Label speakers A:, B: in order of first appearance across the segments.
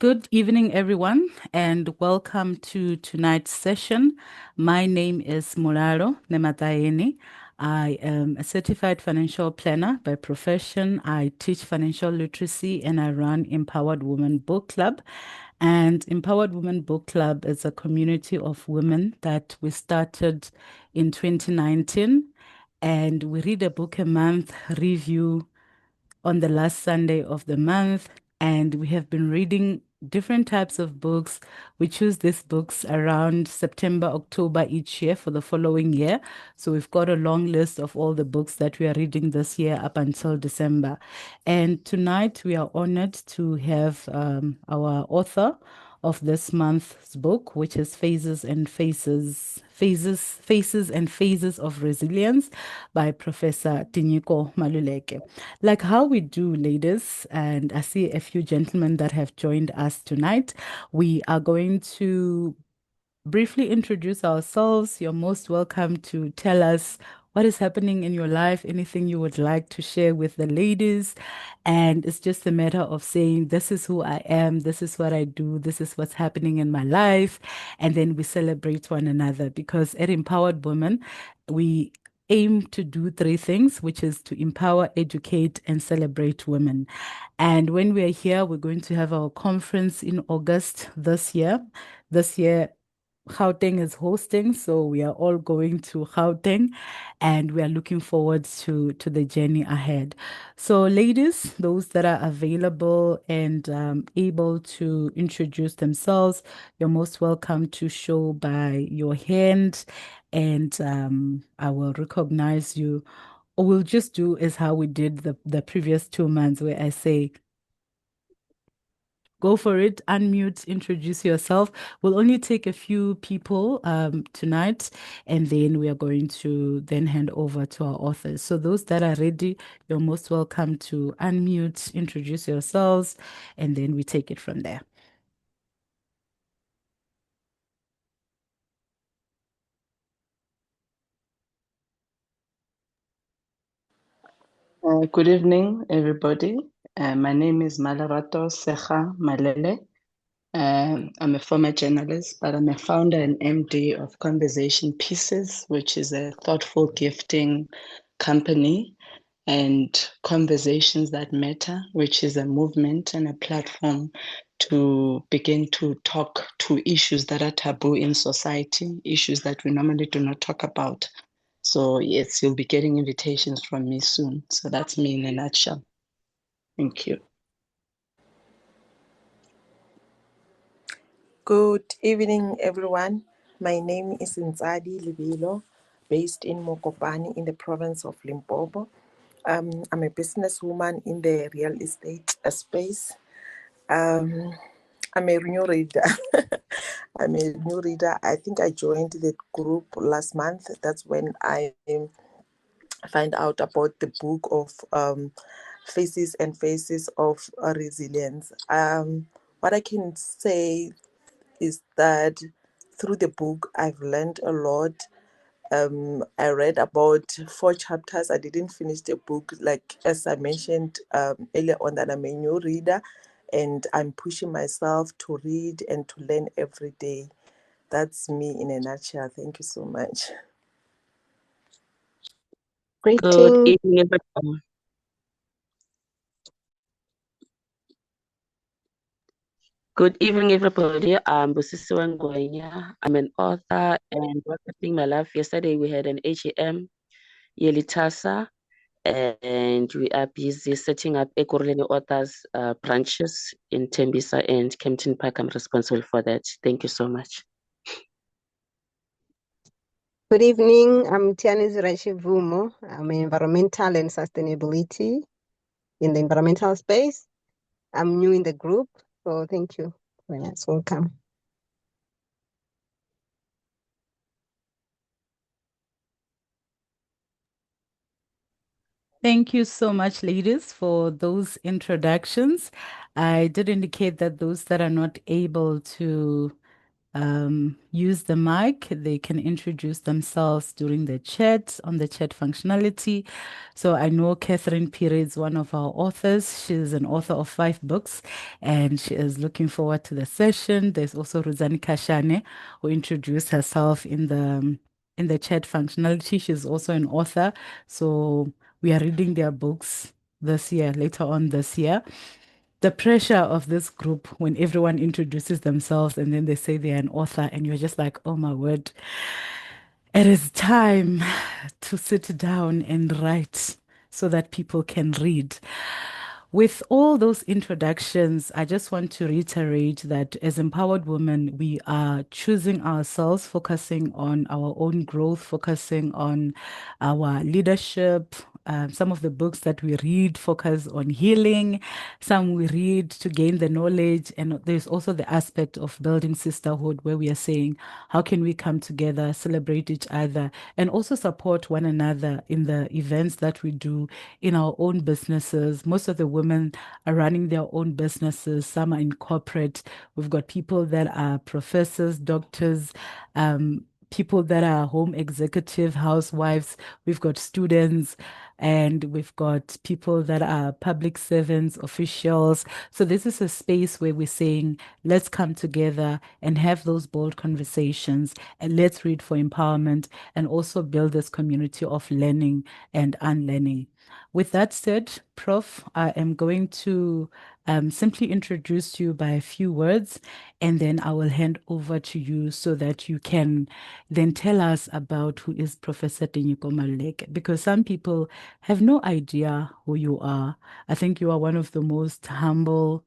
A: Good evening, everyone, and welcome to tonight's session. My name is Mularo Nematayeni. I am a certified financial planner by profession. I teach financial literacy and I run Empowered Women Book Club. And Empowered Women Book Club is a community of women that we started in 2019. And we read a book a month, review on the last Sunday of the month, and we have been reading different types of books. We choose these books around September, October each year for the following year. So we've got a long list of all the books that we are reading this year up until December. And tonight we are honored to have our author of this month's book, which is Faces and Phases of Resilience by Professor Tinyiko Maluleke. Like how we do, ladies, and I see a few gentlemen that have joined us tonight. We are going to briefly introduce ourselves. You're most welcome to tell us what is happening in your life, anything you would like to share with the ladies. And it's just a matter of saying, this is who I am, this is what I do, this is what's happening in my life. And then we celebrate one another because at Empowered Women, we aim to do three things, which is to empower, educate, and celebrate women. And when we are here, we're going to have our conference in August this year. This year, Gauteng is hosting, so we are all going to Gauteng and we are looking forward to the journey ahead. So, ladies, those that are available and able to introduce themselves, you're most welcome to show by your hand, and I will recognize you. Or we'll just do as how we did the previous 2 months, where I say, go for it, unmute, introduce yourself. We'll only take a few people tonight, and then we are going to then hand over to our authors. So those that are ready, you're most welcome to unmute, introduce yourselves, and then we take it from there.
B: Good evening, everybody. My name is Malarato Secha Malele. I'm a former journalist, but I'm a founder and MD of Conversation Pieces, which is a thoughtful gifting company, and Conversations That Matter, which is a movement and a platform to begin to talk to issues that are taboo in society, issues that we normally do not talk about. So yes, you'll be getting invitations from me soon. So that's me in a nutshell. Thank you.
C: Good evening, everyone. My name is Ntsadi Libilo, based in Mokopane in the province of Limpopo. I'm a businesswoman in the real estate space. I'm a new reader. I'm a new reader. I think I joined the group last month. That's when I find out about the book of Faces and Faces of Resilience. What I can say is that through the book, I've learned a lot. I read about 4 chapters. I didn't finish the book. Like as I mentioned earlier on, that I'm a new reader and I'm pushing myself to read and to learn every day. That's me in a nutshell. Thank you so much.
D: Good
E: Greetings.
D: evening, everyone. Good evening, everybody. I'm Busisiwe Ngwenya. I'm an author and what's my life. Yesterday we had an AGM, yearly TASA, and we are busy setting up Ekurhuleni Authors branches in Tembisa and Kempton Park. I'm responsible for that. Thank you so much.
E: Good evening. I'm Tiani Vumo. I'm environmental and sustainability in the environmental space. I'm new in the group, so thank you. Yes, welcome.
A: Thank you so much, ladies, for those introductions. I did indicate that those that are not able to use the mic. They can introduce themselves during the chat on the chat functionality. So I know Catherine Pires, one of our authors. She's an author of 5 books, and she is looking forward to the session. There's also Ruzani Kashane, who introduced herself in the chat functionality. She's also an author. So we are reading their books this year, later on this year. The pressure of this group when everyone introduces themselves and then they say they're an author, and you're just like, oh my word, it is time to sit down and write so that people can read. With all those introductions, I just want to reiterate that as empowered women, we are choosing ourselves, focusing on our own growth, focusing on our leadership. Some of the books that we read focus on healing, some we read to gain the knowledge. And there's also the aspect of building sisterhood, where we are saying, how can we come together, celebrate each other, and also support one another in the events that we do in our own businesses. Most of the women are running their own businesses, some are in corporate. We've got people that are professors, doctors, people that are home executive, housewives. We've got students, and we've got people that are public servants, officials. So this is a space where we're saying, let's come together and have those bold conversations, and let's read for empowerment, and also build this community of learning and unlearning. With that said, Prof, I am going to simply introduce you by a few words, and then I will hand over to you so that you can then tell us about who is Professor Tinyiko Maluleke, because some people have no idea who you are. I think you are one of the most humble,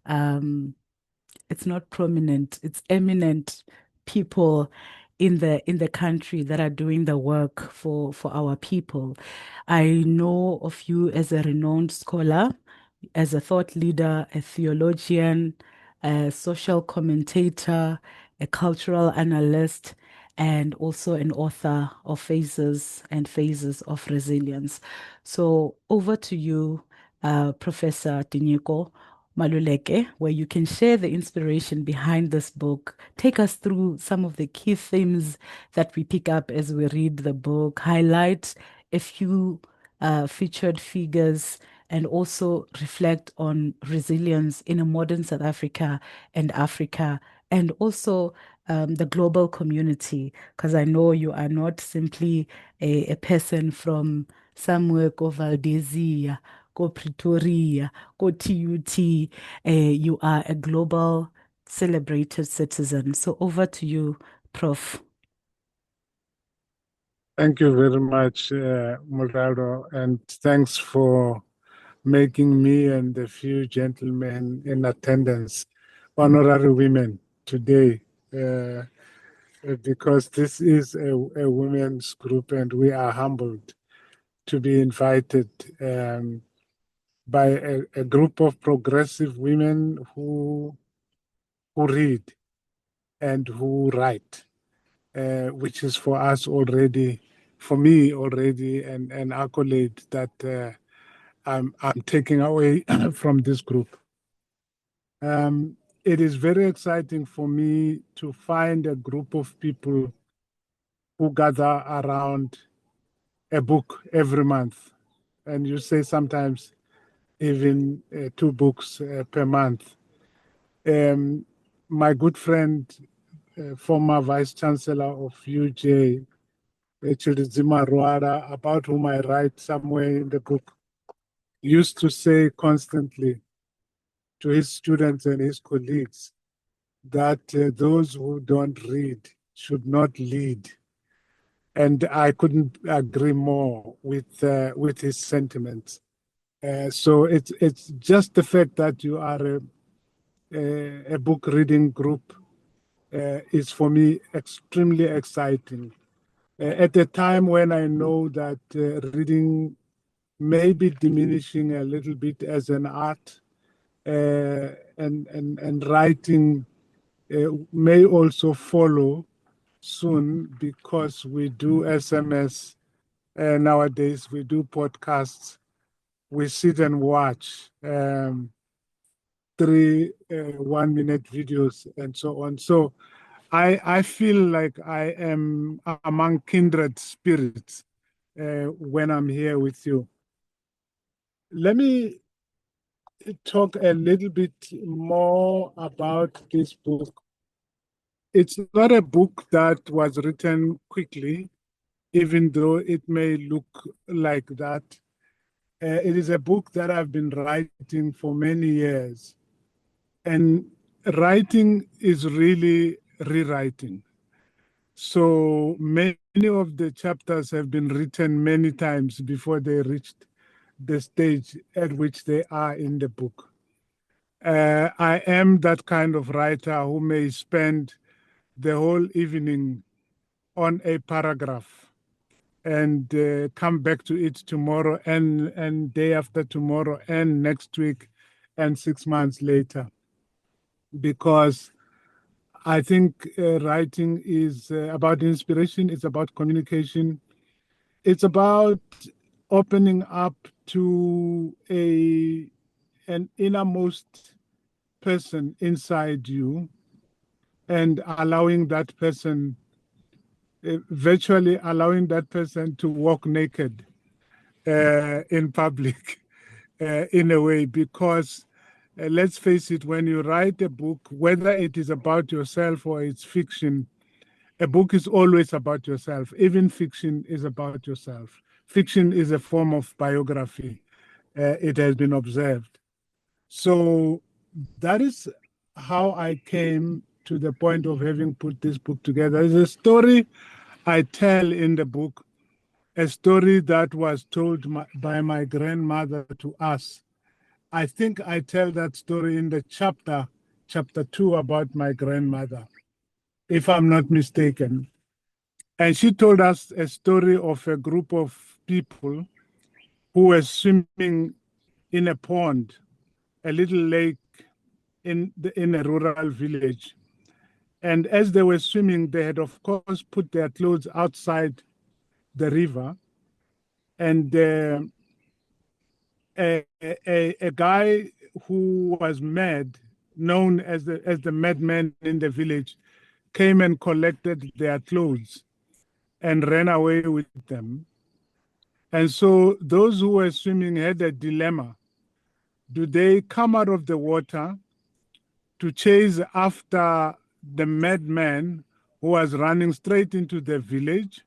A: it's not prominent, it's eminent people in the country that are doing the work for our people. I know of you as a renowned scholar, as a thought leader, a theologian, a social commentator, a cultural analyst, and also an author of Phases and Phases of Resilience. So over to you, Professor Tinyiko Maluleke, where you can share the inspiration behind this book. Take us through some of the key themes that we pick up as we read the book, highlight a few featured figures, and also reflect on resilience in a modern South Africa and Africa, and also the global community, because I know you are not simply a person from somewhere go Valdezia, go Pretoria, go TUT. You are a global celebrated citizen. So over to you, Prof.
F: Thank you very much, Murado, and thanks for making me and the few gentlemen in attendance honorary women today, because this is a women's group and we are humbled to be invited by a group of progressive women who read and who write, which is for us already, for me already, an accolade that I'm taking away from this group. It is very exciting for me to find a group of people who gather around a book every month. And you say sometimes even 2 books per month. My good friend, former Vice Chancellor of UJ, Chilizima Ruara, about whom I write somewhere in the book, used to say constantly to his students and his colleagues that those who don't read should not lead. And I couldn't agree more with his sentiments. So it's just the fact that you are a book reading group is for me extremely exciting. At a time when I know that reading may be diminishing a little bit as an art, and writing may also follow soon, because we do SMS nowadays, we do podcasts, we sit and watch 3 1-minute videos and so on. So I feel like I am among kindred spirits when I'm here with you. Let me talk a little bit more about this book. It's not a book that was written quickly, even though it may look like that. It is a book that I've been writing for many years. And writing is really rewriting. So many of the chapters have been written many times before they reached the stage at which they are in the book. I am that kind of writer who may spend the whole evening on a paragraph and come back to it tomorrow and day after tomorrow and next week and 6 months later. Because I think writing is about inspiration, it's about communication, it's about opening up to an innermost person inside you and allowing that person, virtually allowing that person to walk naked in public in a way, because let's face it, when you write a book, whether it is about yourself or it's fiction, a book is always about yourself. Even fiction is about yourself. Fiction is a form of biography. It has been observed. So that is how I came to the point of having put this book together. It's a story I tell in the book, a story that was told by my grandmother to us. I think I tell that story in the chapter 2 about my grandmother, if I'm not mistaken. And she told us a story of a group of people who were swimming in a pond, a little lake in a rural village. And as they were swimming, they had, of course, put their clothes outside the river. And a guy who was mad, known as the madman in the village, came and collected their clothes and ran away with them. And so those who were swimming had a dilemma. Do they come out of the water to chase after the madman who was running straight into the village,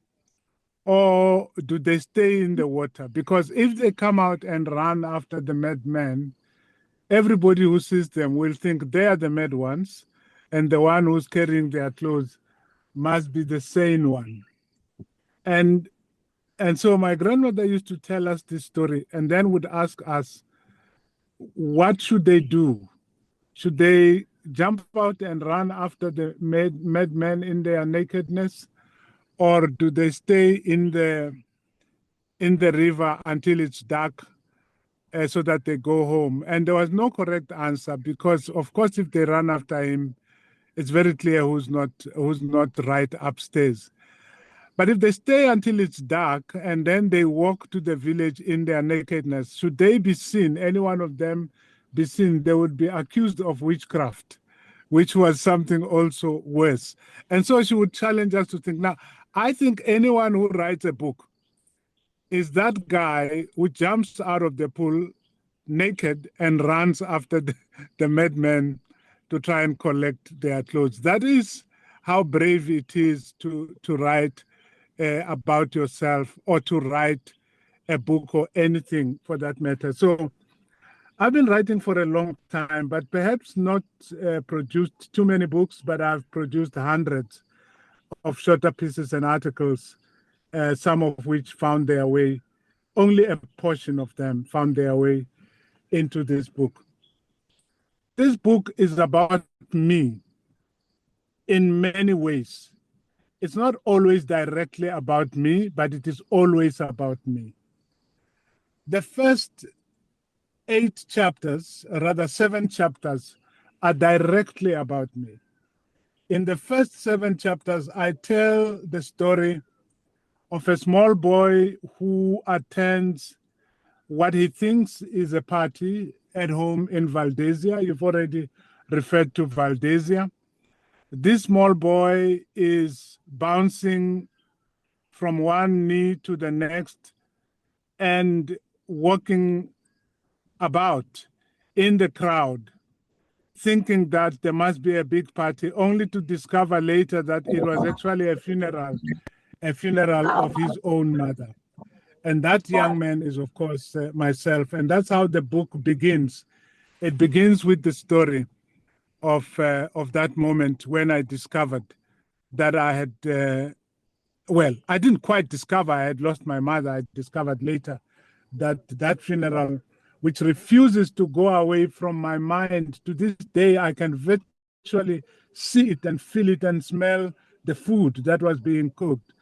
F: or do they stay in the water? Because if they come out and run after the madman, everybody who sees them will think they are the mad ones, and the one who's carrying their clothes must be the sane one. And so my grandmother used to tell us this story and then would ask us, what should they do? Should they jump out and run after the madman in their nakedness, or do they stay in the river until it's dark so that they go home? And there was no correct answer, because of course if they run after him, it's very clear who's not right upstairs. But if they stay until it's dark and then they walk to the village in their nakedness, should they be seen, any one of them be seen, they would be accused of witchcraft, which was something also worse. And so she would challenge us to think. Now, I think anyone who writes a book is that guy who jumps out of the pool naked and runs after the madman to try and collect their clothes. That is how brave it is to write about yourself, or to write a book or anything for that matter. So I've been writing for a long time, but perhaps not produced too many books, but I've produced hundreds of shorter pieces and articles, some of which found their way, only a portion of them found their way into this book. This book is about me in many ways. It's not always directly about me, but it is always about me. The first 8 chapters, rather 7 chapters, are directly about me. In the first 7 chapters, I tell the story of a small boy who attends what he thinks is a party at home in Valdesia. You've already referred to Valdesia. This small boy is bouncing from one knee to the next and walking about in the crowd, thinking that there must be a big party, only to discover later that it was actually a funeral of his own mother. And that young man is, of course, myself. And that's how the book begins. It begins with the story of that moment when I discovered that I had, well, I didn't quite discover I had lost my mother. I discovered later that that funeral, which refuses to go away from my mind, to this day, I can virtually see it and feel it and smell the food that was being cooked.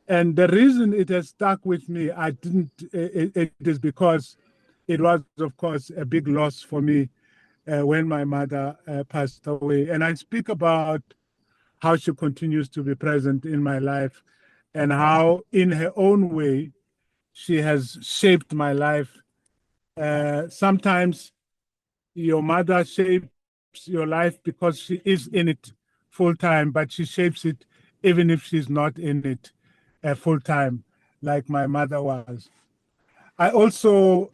F: And the reason it has stuck with me, it is because it was, of course, a big loss for me when my mother passed away. And I speak about how she continues to be present in my life and how, in her own way, she has shaped my life. Sometimes your mother shapes your life because she is in it full time, but she shapes it even if she's not in it full time, like my mother was. I also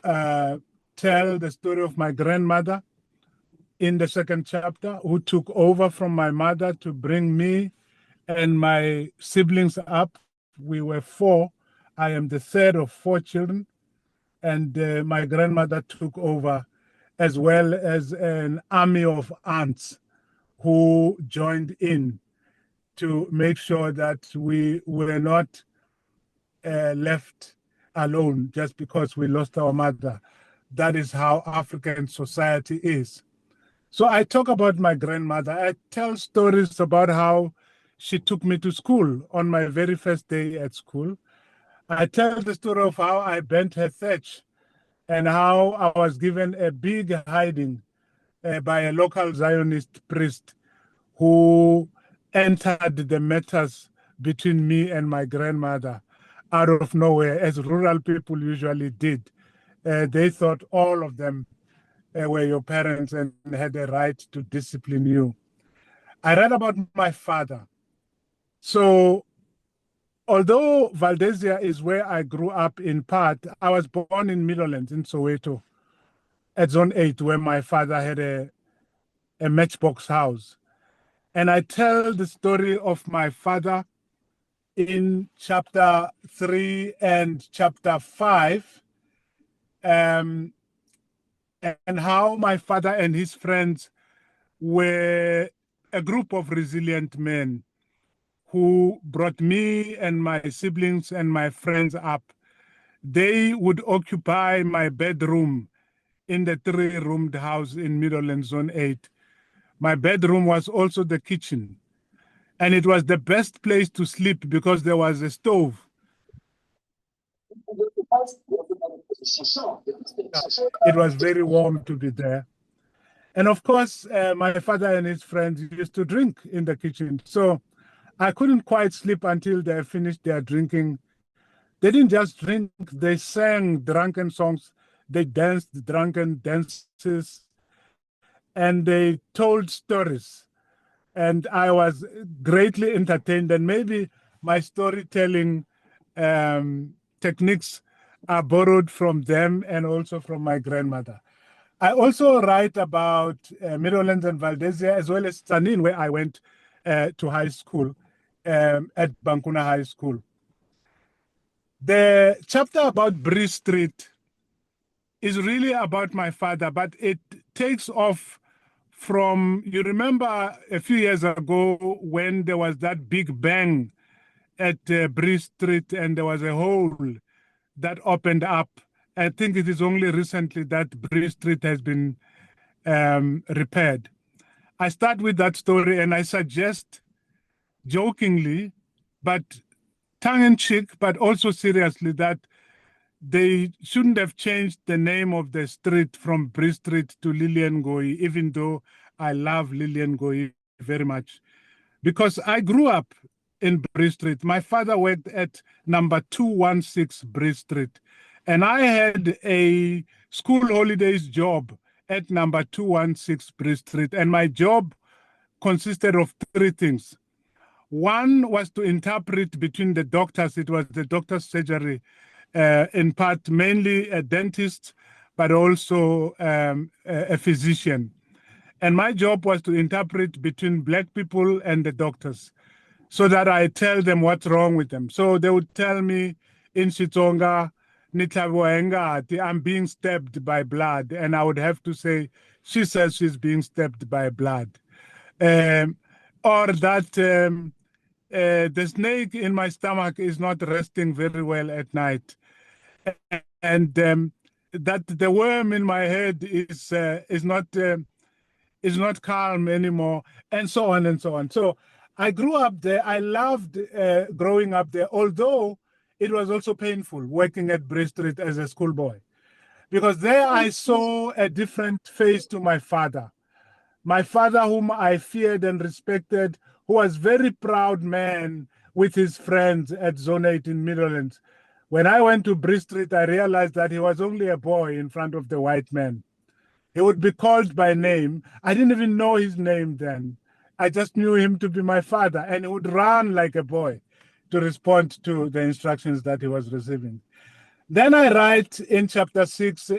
F: tell the story of my grandmother in the second chapter, who took over from my mother to bring me and my siblings up. We were 4. I am the third of 4 children, and my grandmother took over, as well as an army of aunts who joined in to make sure that we were not left alone just because we lost our mother. That is how African society is. So I talk about my grandmother. I tell stories about how she took me to school on my very first day at school. I tell the story of how I bent her thatch and how I was given a big hiding by a local Zionist priest who entered the matters between me and my grandmother out of nowhere, as rural people usually did. They thought all of them were your parents and had a right to discipline you. I read about my father. So, although Valdezia is where I grew up in part, I was born in Meadowlands in Soweto at Zone 8, where my father had a matchbox house. And I tell the story of my father in chapter 3 and chapter 5, and how my father and his friends were a group of resilient men who brought me and my siblings and my friends up. They would occupy my bedroom in the 3-roomed house in Meadowlands Zone 8. My bedroom was also the kitchen. And it was the best place to sleep because there was a stove. It was very warm to be there. And of course, my father and his friends used to drink in the kitchen. So I couldn't quite sleep until they finished their drinking. They didn't just drink, they sang drunken songs, they danced drunken dances, and they told stories. And I was greatly entertained. And maybe my storytelling techniques are borrowed from them and also from my grandmother. I also write about Meadowlands and Valdezia, as well as Tzaneen, where I went to high school at Bankuna High School. The chapter about Bree Street is really about my father, but it takes off from, you remember a few years ago when there was that big bang at Bree Street and there was a hole that opened up. I think it is only recently that Bree Street has been repaired. I start with that story and I suggest jokingly, but tongue-in-cheek, but also seriously, that they shouldn't have changed the name of the street from Bree Street to Lillian Ngoyi, even though I love Lillian Ngoyi very much. Because I grew up in Bree Street. My father worked at number 216 Bree Street. And I had a school holidays job at number 216 Bree Street. And my job consisted of three things. One was to interpret between the doctors. It was the doctor's surgery, in part mainly a dentist, but also a physician. And my job was to interpret between Black people and the doctors so that I tell them what's wrong with them. So they would tell me in Xitsonga, I'm being stabbed by blood. And I would have to say, she says she's being stabbed by blood. Or that the snake in my stomach is not resting very well at night. And that the worm in my head is not calm anymore, and so on and so on. So I grew up there. I loved growing up there, although it was also painful working at Bray Street as a schoolboy, because there I saw a different face to my father. My father, whom I feared and respected, who was a very proud man with his friends at Zone 8 in Midlands. When I went to Bray Street, I realized that he was only a boy in front of the white man. He would be called by name. I didn't even know his name then. I just knew him to be my father, and he would run like a boy to respond to the instructions that he was receiving. Then I write in chapter 6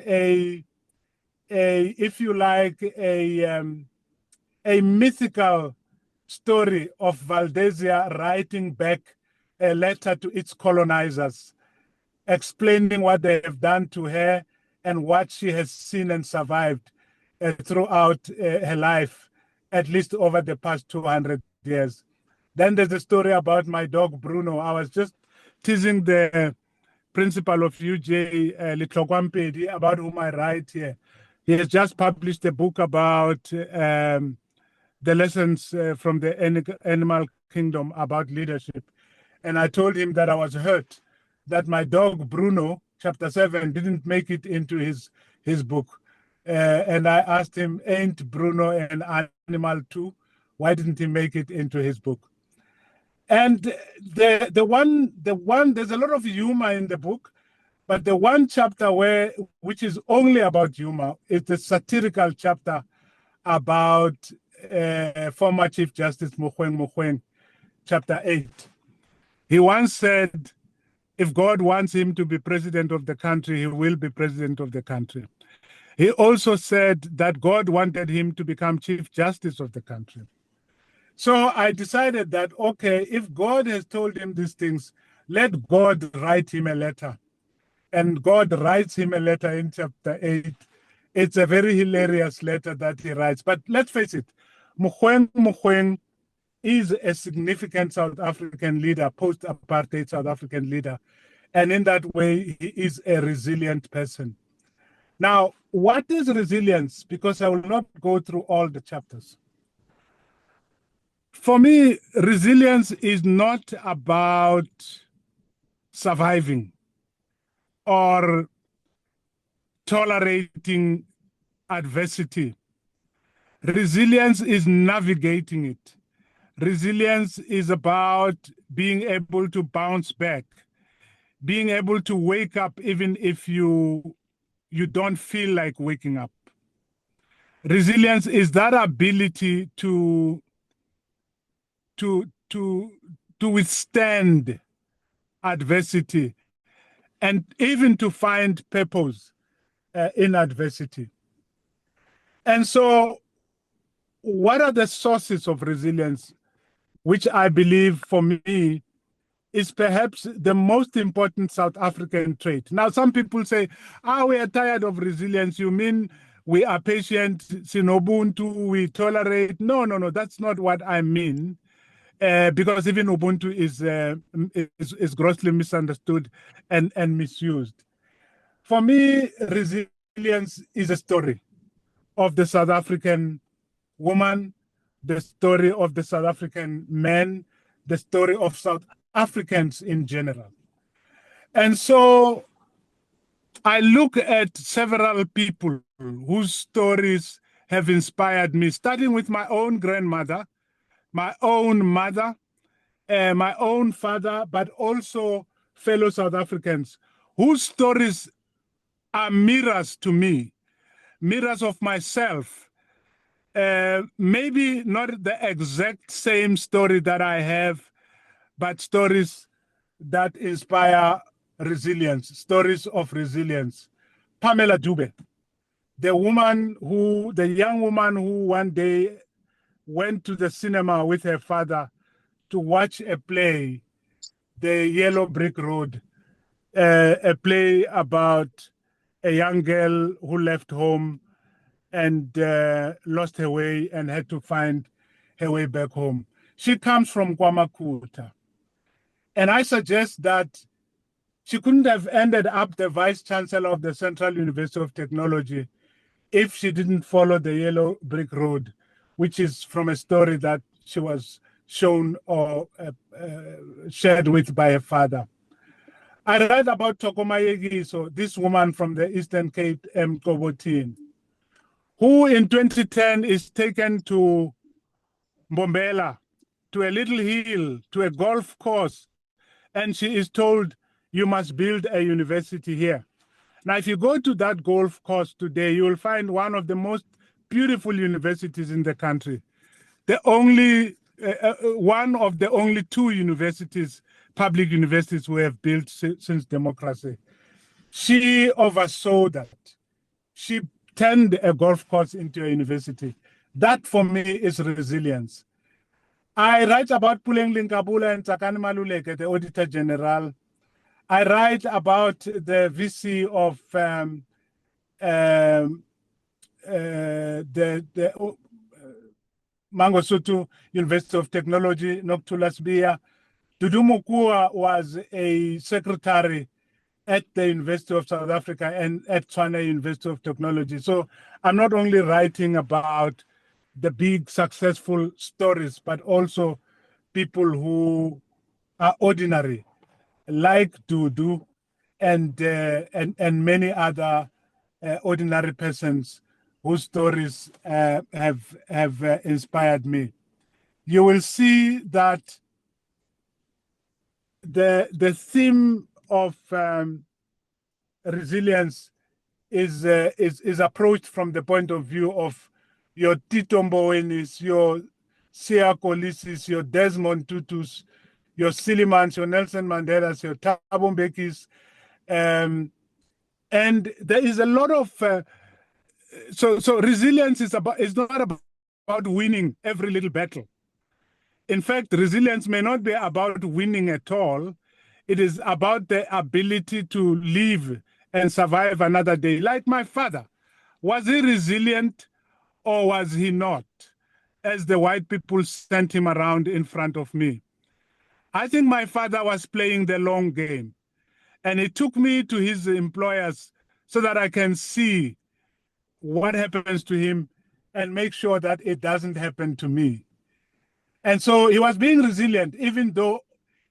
F: if you like, a mythical story of Valdezia writing back a letter to its colonizers, explaining what they have done to her and what she has seen and survived throughout her life, at least over the past 200 years. Then there's a story about my dog, Bruno. I was just teasing the principal of UJ, Litlokwampedi, about whom I write here. He has just published a book about the lessons from the animal kingdom about leadership. And I told him that I was hurt that my dog, Bruno, chapter 7, didn't make it into his book. And I asked him, ain't Bruno an animal too? Why didn't he make it into his book? And there's a lot of humor in the book, but the one chapter which is only about humor is the satirical chapter about former Chief Justice Mogoeng, chapter 8. He once said, if God wants him to be president of the country, he will be president of the country. He also said that God wanted him to become Chief Justice of the country. So I decided that, okay, if God has told him these things, let God write him a letter. And God writes him a letter in chapter 8. It's a very hilarious letter that he writes. But let's face it, Mogoeng is a significant South African leader, post-apartheid South African leader. And in that way, he is a resilient person. Now, what is resilience? Because I will not go through all the chapters. For me, resilience is not about surviving or tolerating adversity. Resilience is navigating it. Resilience is about being able to bounce back, being able to wake up even if you don't feel like waking up. Resilience is that ability to withstand adversity and even to find purpose in adversity. And so, what are the sources of resilience, which I believe for me is perhaps the most important South African trait? Now, some people say, we are tired of resilience. You mean we are patient, sinobuntu, we tolerate? No, that's not what I mean. Because even Ubuntu is grossly misunderstood and misused. For me, resilience is a story of the South African woman, the story of the South African man, the story of South Africans in general. And so I look at several people whose stories have inspired me, starting with my own grandmother, my own mother, my own father, but also fellow South Africans whose stories are mirrors to me, mirrors of myself, maybe not the exact same story that I have, but stories that inspire resilience, stories of resilience. Pamela Dube, the young woman who one day went to the cinema with her father to watch a play, The Yellow Brick Road, a play about a young girl who left home and lost her way and had to find her way back home. She comes from KwaMakuta. And I suggest that she couldn't have ended up the vice chancellor of the Central University of Technology if she didn't follow the Yellow Brick Road, which is from a story that she was shown or shared with by her father. I read about Tokoma Yegiso, this woman from the Eastern Cape, Mkobotin, who in 2010 is taken to Mbombela, to a little hill, to a golf course, and she is told, you must build a university here. Now, if you go to that golf course today, you will find one of the most beautiful universities in the country. One of the only two universities, public universities, we have built since democracy. She oversaw that. She turned a golf course into a university. That, for me, is resilience. I write about Puleng Linkabula and Tinyiko Maluleke, the Auditor General. I write about the VC of the Mangosuthu University of Technology, Noctulas Bia. Dudu Mukua was a secretary at the University of South Africa and at Tshwane University of Technology. So I'm not only writing about the big successful stories, but also people who are ordinary, like Dudu and many other ordinary persons whose stories have inspired me. You will see that the theme of resilience is approached from the point of view of your Tito Mbowenis, your Siya Kolisis, your Desmond Tutus, your Silimans, your Nelson Mandelas, your Thabo Mbekis, and there is a lot of so resilience is not about winning every little battle. In fact, resilience may not be about winning at all. It is about the ability to live and survive another day. Like my father, was he resilient or was he not? As the white people sent him around in front of me. I think my father was playing the long game, and he took me to his employers so that I can see what happens to him and make sure that it doesn't happen to me. And so he was being resilient, even though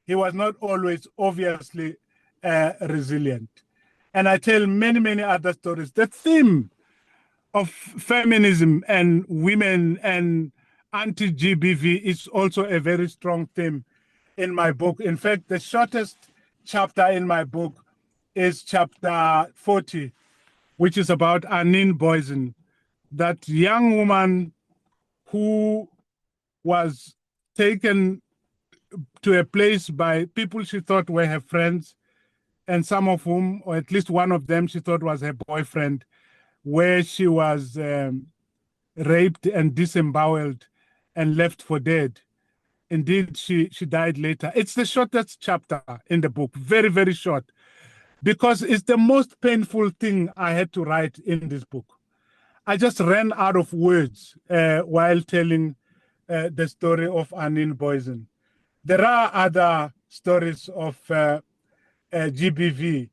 F: he was not always obviously resilient. And I tell many, many other stories. The theme of feminism and women and anti-GBV is also a very strong theme in my book. In fact, the shortest chapter in my book is chapter 40, which is about Anine Boysen, that young woman who was taken to a place by people she thought were her friends, and some of whom, or at least one of them, she thought was her boyfriend, where she was raped and disemboweled and left for dead. Indeed, she died later. It's the shortest chapter in the book, very, very short, because it's the most painful thing I had to write in this book. I just ran out of words while telling the story of Anine Boysen. There are other stories of GBV.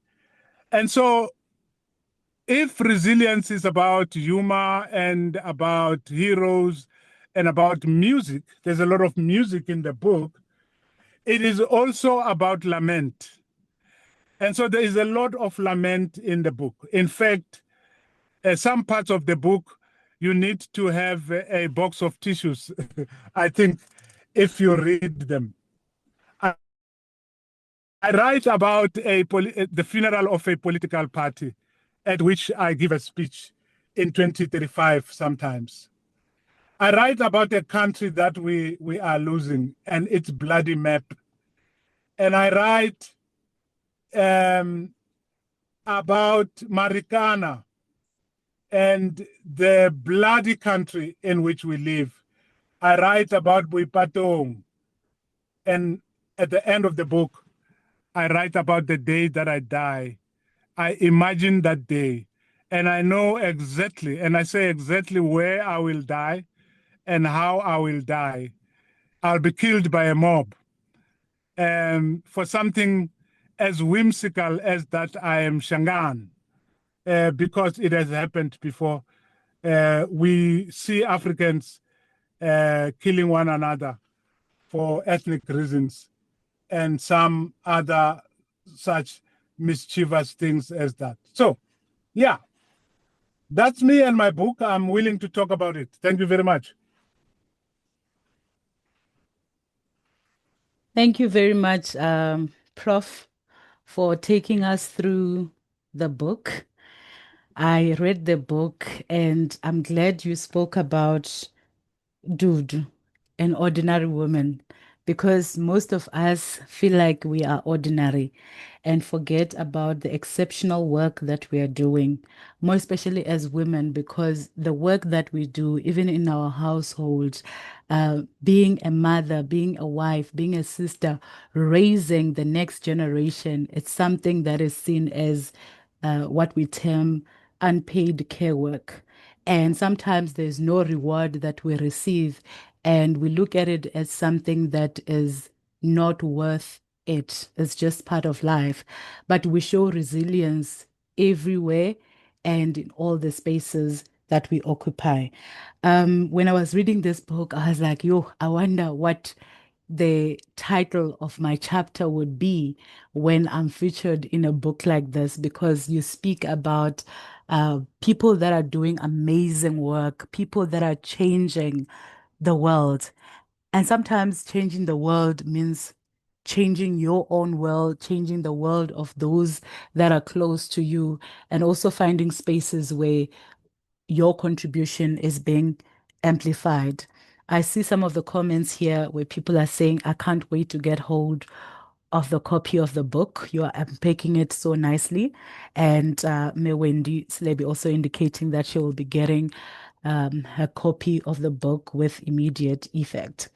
F: And so if resilience is about humor and about heroes and about music, there's a lot of music in the book, it is also about lament. And so there is a lot of lament in the book. In fact, some parts of the book, you need to have a box of tissues, I think, if you read them. I write about the funeral of a political party at which I give a speech in 2035 sometimes. I write about a country that we are losing and its bloody map. And I write about Marikana and the bloody country in which we live. I write about Buipatong. And at the end of the book, I write about the day that I die. I imagine that day. And I know exactly, and I say exactly where I will die and how I will die. I'll be killed by a mob. For something as whimsical as that, I am Shangaan, because it has happened before. We see Africans killing one another for ethnic reasons and some other such mischievous things as that. So, yeah, that's me and my book. I'm willing to talk about it. Thank you very much.
A: Thank you very much, Prof, for taking us through the book. I read the book and I'm glad you spoke about Dude, an ordinary woman, because most of us feel like we are ordinary and forget about the exceptional work that we are doing, more especially as women, because the work that we do, even in our households, being a mother, being a wife, being a sister, raising the next generation, it's something that is seen as what we term unpaid care work. And sometimes there's no reward that we receive, and we look at it as something that is not worth it. It's just part of life. But we show resilience everywhere and in all the spaces that we occupy. When I was reading this book, I was like, yo, I wonder what the title of my chapter would be when I'm featured in a book like this, because you speak about people that are doing amazing work, people that are changing the world. And sometimes changing the world means changing your own world, changing the world of those that are close to you, and also finding spaces where your contribution is being amplified. I see some of the comments here where people are saying, I can't wait to get hold of the copy of the book. You are unpacking it so nicely. And Wendy Slebi also indicating that she will be getting her copy of the book with immediate effect.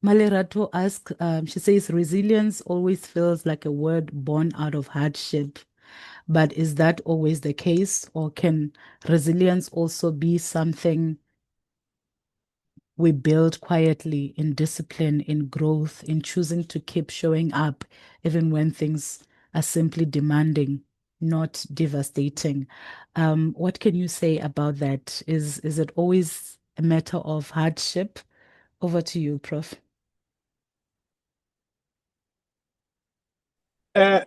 A: Malerato asks, she says, resilience always feels like a word born out of hardship. But is that always the case, or can resilience also be something we build quietly in discipline, in growth, in choosing to keep showing up, even when things are simply demanding, not devastating? What can you say about that? Is it always a matter of hardship? Over to you, Prof.
F: Uh,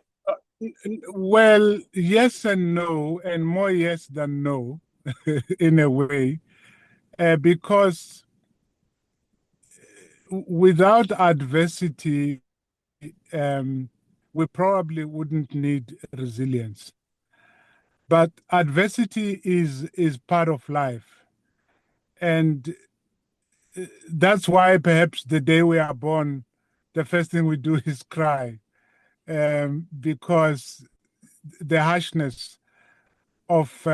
F: well, yes and no, and more yes than no, in a way, because without adversity, we probably wouldn't need resilience. But adversity is part of life, and that's why perhaps the day we are born, the first thing we do is cry, because the harshness of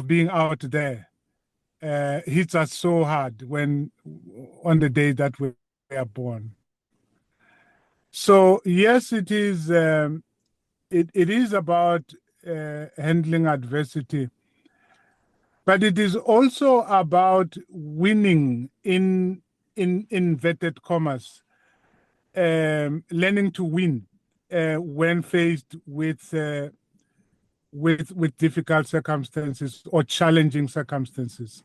F: being out there hits us so hard when on the day that we are born. So yes, it is. It is about handling adversity, but it is also about winning in inverted commas, learning to win when faced with difficult circumstances or challenging circumstances.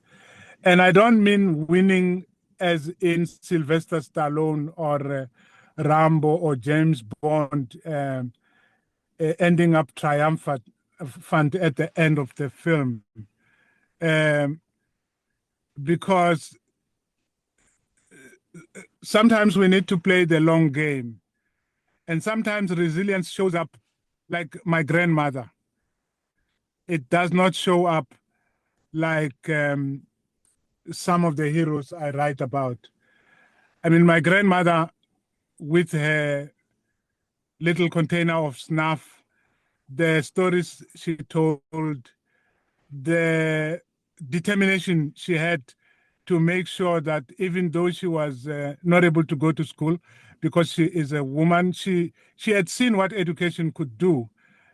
F: And I don't mean winning as in Sylvester Stallone or Rambo or James Bond, ending up triumphant at the end of the film. Because sometimes we need to play the long game. And sometimes resilience shows up like my grandmother. it does not show up like some of the heroes I write about. I mean, my grandmother with her little container of snuff, the stories she told, the determination she had to make sure that even though she was not able to go to school because she is a woman, she had seen what education could do,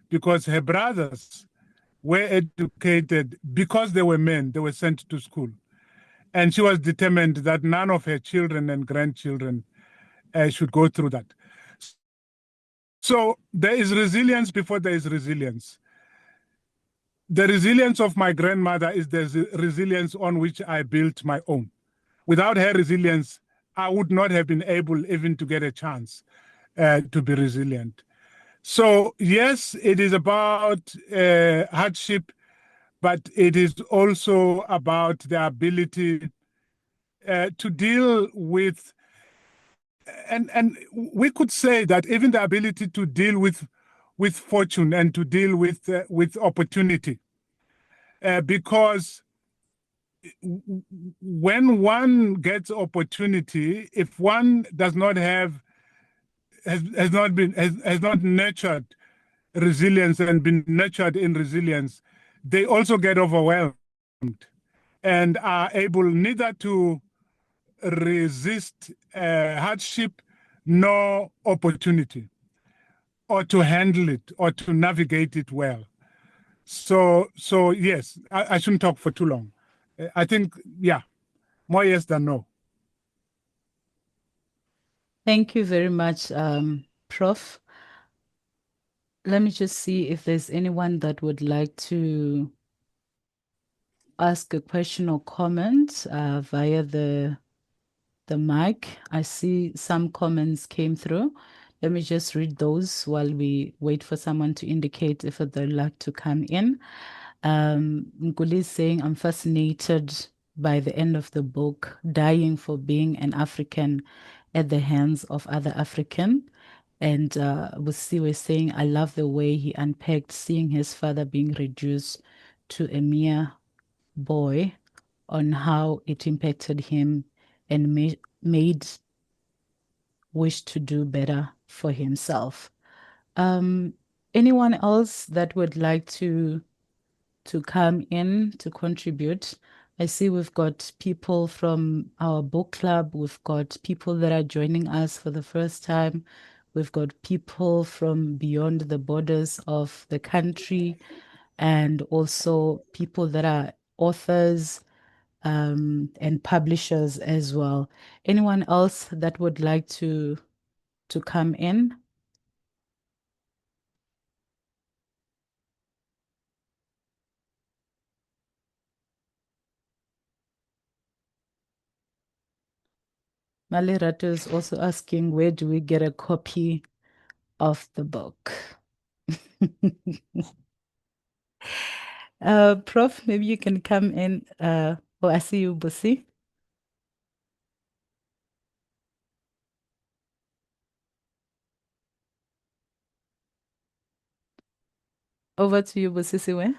F: because her brothers were educated because they were men, they were sent to school. And she was determined that none of her children and grandchildren should go through that. So there is resilience before there is resilience. The resilience of my grandmother is the resilience on which I built my own. Without her resilience, I would not have been able even to get a chance to be resilient. So yes, it is about hardship, but it is also about the ability to deal with, and we could say that even the ability to deal with fortune and to deal with opportunity, because when one gets opportunity, if one does not have has not nurtured resilience and been nurtured in resilience, they also get overwhelmed and are able neither to resist hardship nor opportunity, or to handle it, or to navigate it well. So yes, I shouldn't talk for too long. I think, yeah, more yes than no.
A: Thank you very much, Prof. Let me just see if there's anyone that would like to ask a question or comment via the mic. I see some comments came through. Let me just read those while we wait for someone to indicate if they'd like to come in. Nkuli is saying, I'm fascinated by the end of the book, dying for being an African at the hands of other African. And Busi was saying, I love the way he unpacked seeing his father being reduced to a mere boy, on how it impacted him and made wish to do better for himself. Anyone else that would like to come in to contribute? I see we've got people from our book club. We've got people that are joining us for the first time. We've got people from beyond the borders of the country, and also people that are authors and publishers as well. Anyone else that would like to come in? Malirato is also asking, where do we get a copy of the book? Prof, maybe you can come in. Oh, I see you, Busi. Over to you, Busisiwe.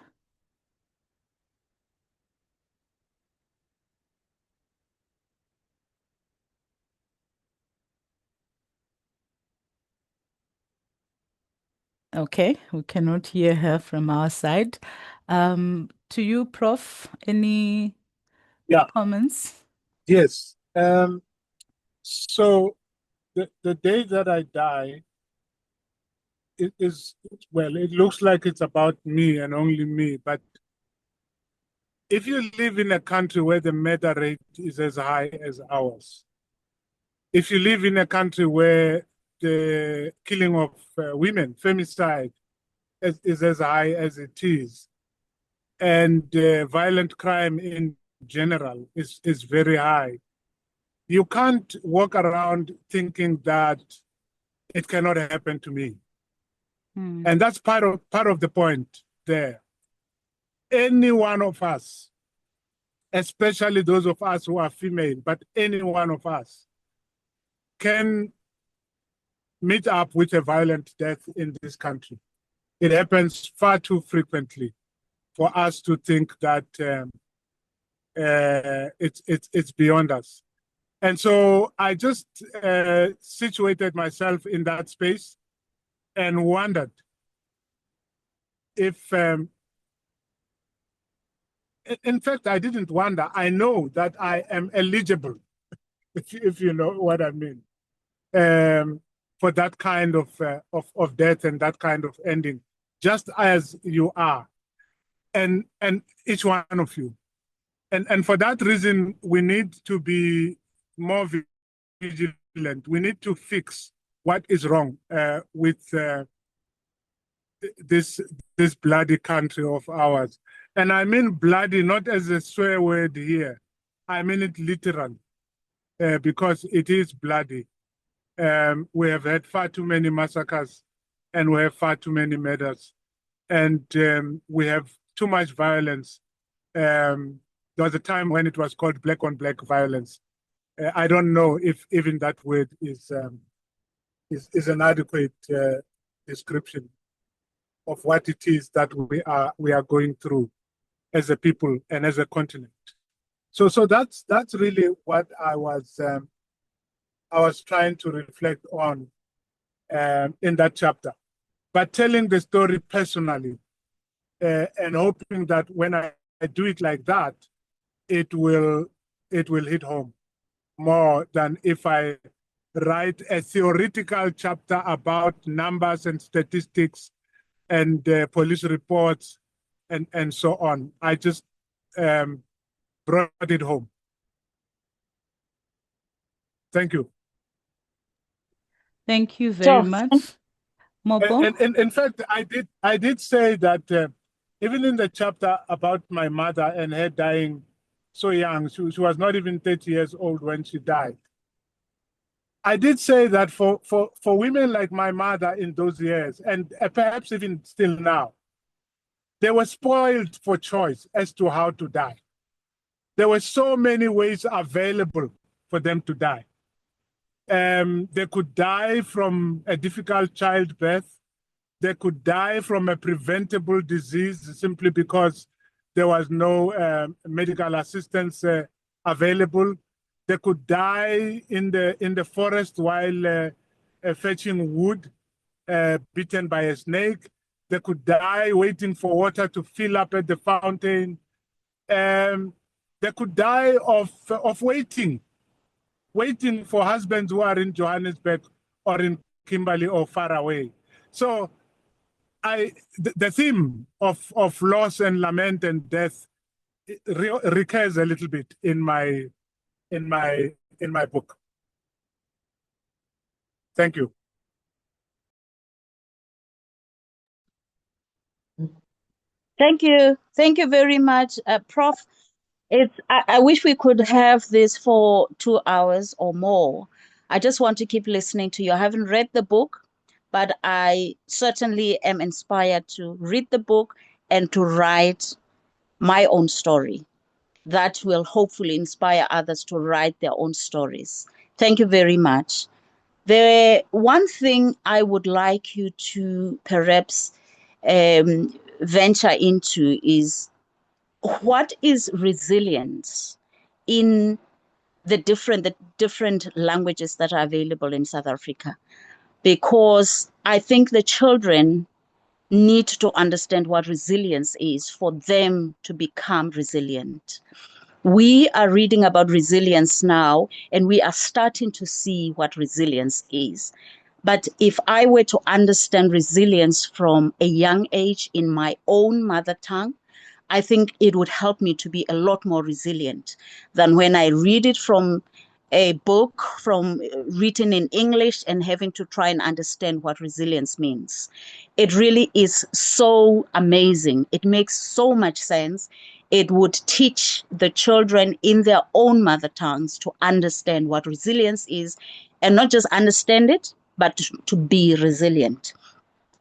A: Okay, we cannot hear her from our side. To you, Prof, any comments?
F: Yes. So the day that I die, it is, well, it looks like it's about me and only me. But if you live in a country where the murder rate is as high as ours, if you live in a country where the killing of women, femicide, is as high as it is, and violent crime in general is very high, you can't walk around thinking that it cannot happen to me. And that's part of the point there. Any one of us, especially those of us who are female, but any one of us can meet up with a violent death in this country. It happens far too frequently for us to think that it's beyond us. And so I just situated myself in that space and wondered if, in fact, I didn't wonder. I know that I am eligible, if you know what I mean, for that kind of death and that kind of ending, just as you are, and each one of you. And for that reason, we need to be more vigilant. We need to fix what is wrong with this bloody country of ours. And I mean bloody not as a swear word here. I mean it literally, because it is bloody. We have had far too many massacres, and we have far too many murders, and we have too much violence. There was a time when it was called black on black violence. I don't know if even that word is an adequate description of what it is that we are going through as a people and as a continent. So that's really what I was trying to reflect on in that chapter, but telling the story personally and hoping that when I do it like that, it will hit home more than if I write a theoretical chapter about numbers and statistics and police reports and so on. I just brought it home. Thank you.
A: Thank you very much. Mopo?
F: And in fact, I did say that even in the chapter about my mother and her dying so young, she was not even 30 years old when she died. I did say that for women like my mother in those years, and perhaps even still now, they were spoiled for choice as to how to die. There were so many ways available for them to die. They could die from a difficult childbirth. They could die from a preventable disease simply because there was no medical assistance available. They could die in the forest while fetching wood, bitten by a snake. They could die waiting for water to fill up at the fountain. They could die of waiting for husbands who are in Johannesburg or in Kimberley or far away. So the theme of loss and lament and death recurs a little bit in my book. Thank you.
G: Thank you very much, Prof. I wish we could have this for 2 hours or more. I just want to keep listening to you. I haven't read the book, but I certainly am inspired to read the book and to write my own story that will hopefully inspire others to write their own stories. Thank you very much. The one thing I would like you to perhaps venture into is, what is resilience in the different languages that are available in South Africa? Because I think the children need to understand what resilience is for them to become resilient. We are reading about resilience now, and we are starting to see what resilience is. But if I were to understand resilience from a young age in my own mother tongue, I think it would help me to be a lot more resilient than when I read it from a book written in English and having to try and understand what resilience means. It really is so amazing. It makes so much sense. It would teach the children in their own mother tongues to understand what resilience is, and not just understand it, but to be resilient.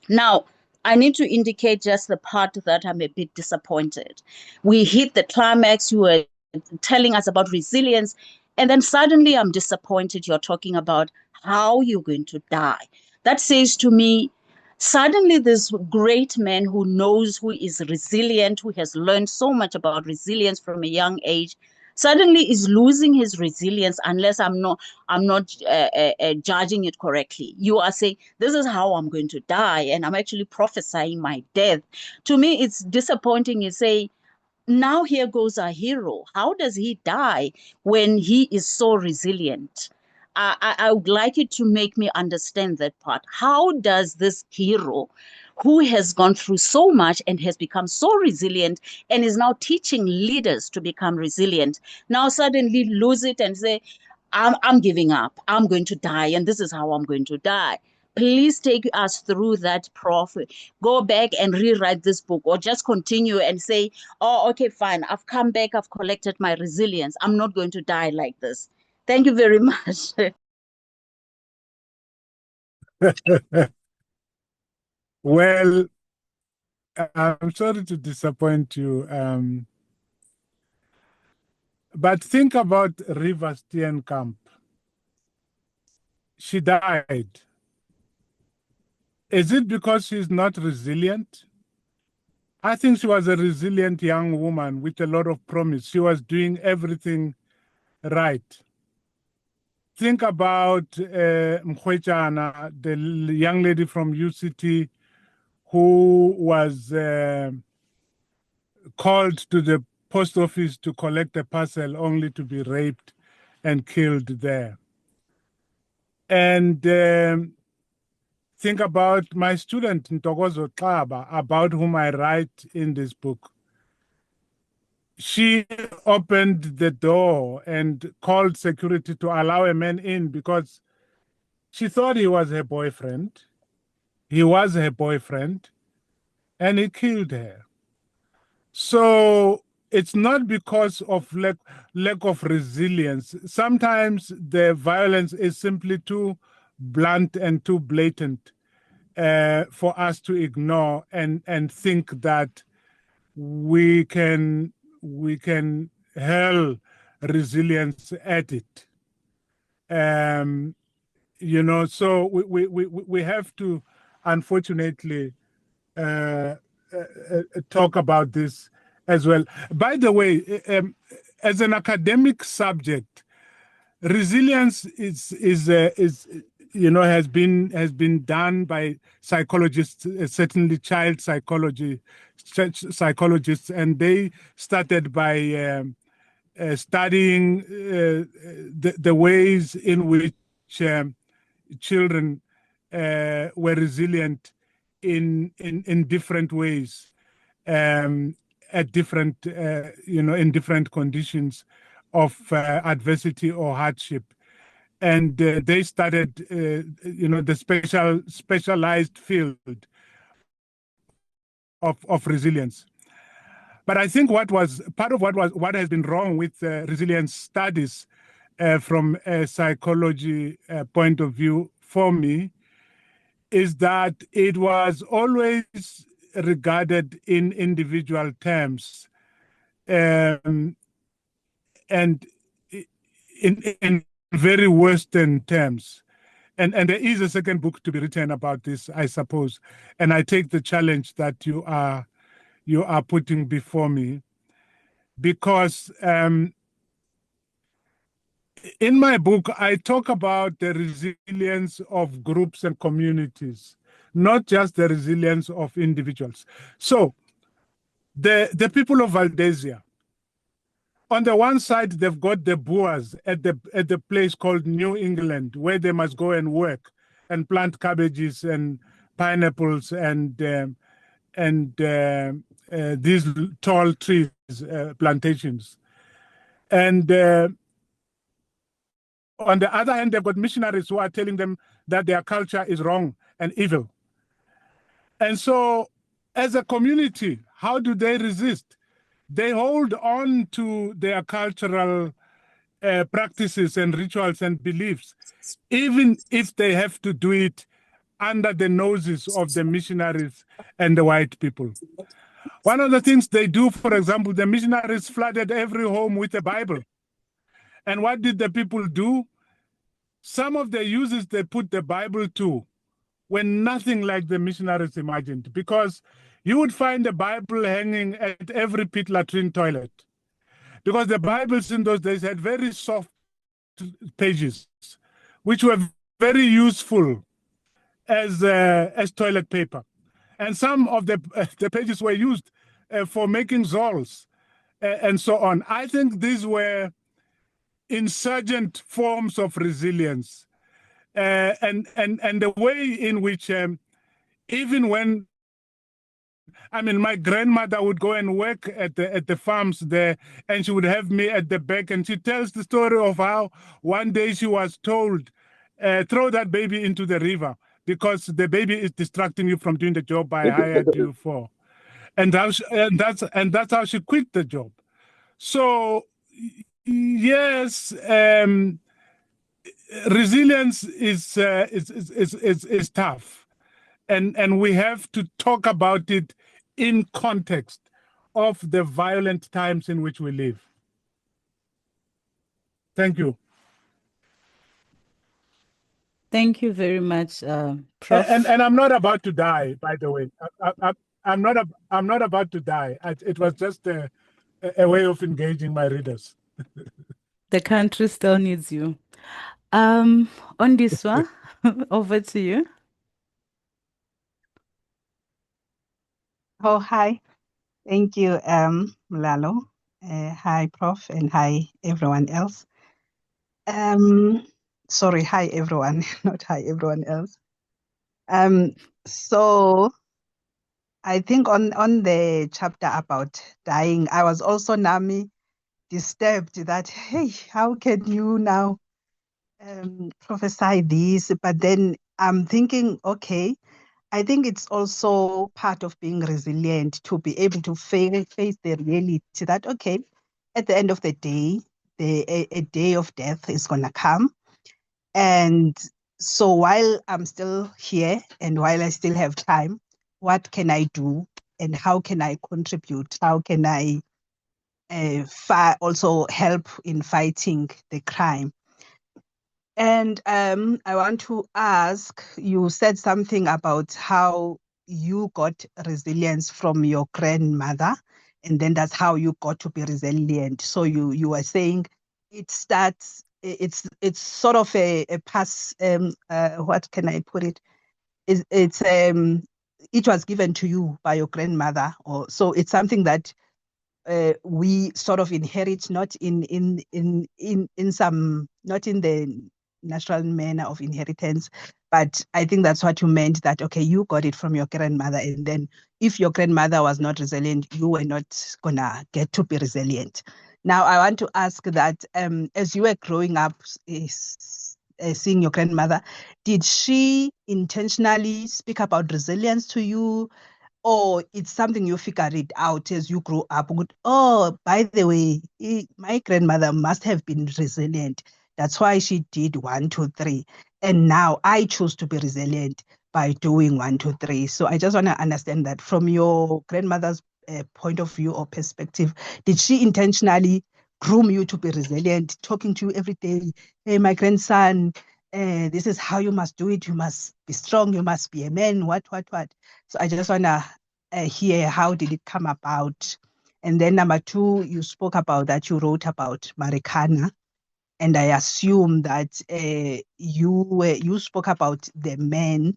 G: Now, I need to indicate just the part that I'm a bit disappointed. We hit the climax, you were telling us about resilience, and then suddenly I'm disappointed you're talking about how you're going to die. That says to me, Suddenly, this great man who knows, who is resilient, who has learned so much about resilience from a young age, suddenly is losing his resilience unless I'm not judging it correctly. You are saying, this is how I'm going to die, and I'm actually prophesying my death. To me, it's disappointing. You say, now here goes our hero. How does he die when he is so resilient? I would like you to make me understand that part. How does this hero, who has gone through so much and has become so resilient and is now teaching leaders to become resilient, now suddenly lose it and say, I'm giving up. I'm going to die, and this is how I'm going to die. Please take us through that, Prof. Go back and rewrite this book, or just continue and say, oh, okay, fine. I've come back. I've collected my resilience. I'm not going to die like this. Thank you very much.
F: Well, I'm sorry to disappoint you. But think about Riva Steenkamp. She died. Is it because she's not resilient? I think she was a resilient young woman with a lot of promise. She was doing everything right. Think about Mkhwechana, the young lady from UCT who was called to the post office to collect a parcel only to be raped and killed there. And think about my student Ntokozo Xaba, about whom I write in this book. She opened the door and called security to allow a man in because she thought he was her boyfriend. He was her boyfriend, and he killed her. So it's not because of lack of resilience. Sometimes the violence is simply too blunt and too blatant for us to ignore and think that we can hurl resilience at it. So we have to, unfortunately, talk about this as well. By the way, as an academic subject, resilience is has been done by psychologists, certainly child psychologists, and they started by studying the ways in which children were resilient in different ways, at different in different conditions of adversity or hardship. And they started the specialized field of resilience. But I think what has been wrong with resilience studies from a psychology point of view for me is that it was always regarded in individual terms, and in very Western terms. And there is a second book to be written about this, I suppose. And I take the challenge that you are putting before me, because in my book, I talk about the resilience of groups and communities, not just the resilience of individuals. So the people of Valdesia, on the one side, they've got the Boers at the place called New England, where they must go and work and plant cabbages and pineapples and these tall trees, plantations. And on the other hand, they've got missionaries who are telling them that their culture is wrong and evil. And so, as a community, how do they resist? They hold on to their cultural practices and rituals and beliefs, even if they have to do it under the noses of the missionaries and the white people. One of the things they do, for example, the missionaries flooded every home with a Bible. And what did the people do? Some of the uses they put the Bible to were nothing like the missionaries imagined, because you would find the Bible hanging at every pit latrine toilet, because the Bibles in those days had very soft pages, which were very useful as toilet paper. And some of the pages were used for making zols and so on. I think these were insurgent forms of resilience, and the way in which even when, I mean, my grandmother would go and work at the farms there, and she would have me at the back, and she tells the story of how one day she was told, throw that baby into the river because the baby is distracting you from doing the job I hired you for. And that's how she quit the job. So yes, resilience is tough, and we have to talk about it in context of the violent times in which we live. Thank you.
A: Thank you very much, Prof.
F: And I'm not about to die, by the way. I'm not about to die. It was just a way of engaging my readers.
A: The country still needs you. Ondiswa, over to you.
E: Oh, hi. Thank you, Mlalo. Hi, Prof, and hi, everyone else. Sorry, hi, everyone, not hi, everyone else. So I think on the chapter about dying, I was also, Nami, disturbed that, hey, how can you now prophesy this? But then I'm thinking, okay, I think it's also part of being resilient to be able to face the reality that, okay, at the end of the day, a day of death is going to come. And so while I'm still here and while I still have time, what can I do and how can I contribute? How can I also help in fighting the crime? And I want to ask, you said something about how you got resilience from your grandmother, and then that's how you got to be resilient. So you were saying it starts, it's sort of a pass, what can I put it? It's it was given to you by your grandmother, or so it's something that we sort of inherit, not in some, not in the natural manner of inheritance, but I think that's what you meant, that okay, you got it from your grandmother, and then if your grandmother was not resilient, you were not gonna get to be resilient. Now I want to ask that as you were growing up, seeing your grandmother, did she intentionally speak about resilience to you, or it's something you figured it out as you grow up? Oh, by the way, my grandmother must have been resilient. That's why she did 1, 2, 3. And now I choose to be resilient by doing 1, 2, 3. So I just want to understand that from your grandmother's point of view or perspective, did she intentionally groom you to be resilient, talking to you every day? Hey, my grandson, this is how you must do it. You must be strong. You must be a man. What? So I just want to hear, how did it come about? And then number 2, you spoke about that you wrote about Marikana, and I assume that you spoke about the men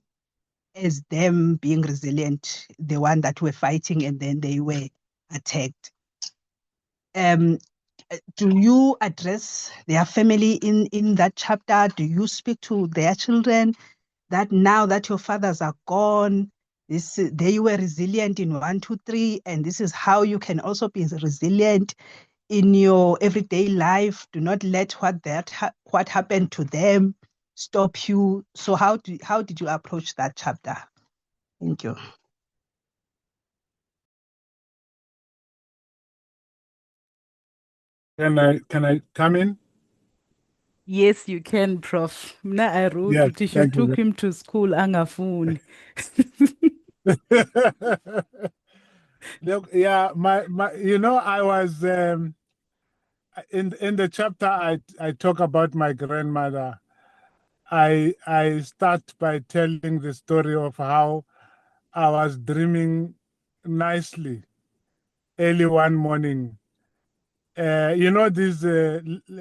E: as them being resilient, the one that were fighting and then they were attacked. Do you address their family in that chapter? Do you speak to their children that now that your fathers are gone, they were resilient in 1, 2, 3, and this is how you can also be resilient in your everyday life? Do not let what happened to them stop you. So how did you approach that chapter? Thank you.
F: Can I come in?
A: Yes, you can, Prof. Mna I wrote
F: Yes,
A: Utisha
F: thank you.
A: took him to school angafuni.
F: Look, yeah, my I was in the chapter I talk about my grandmother. I start by telling the story of how I was dreaming nicely early one morning. These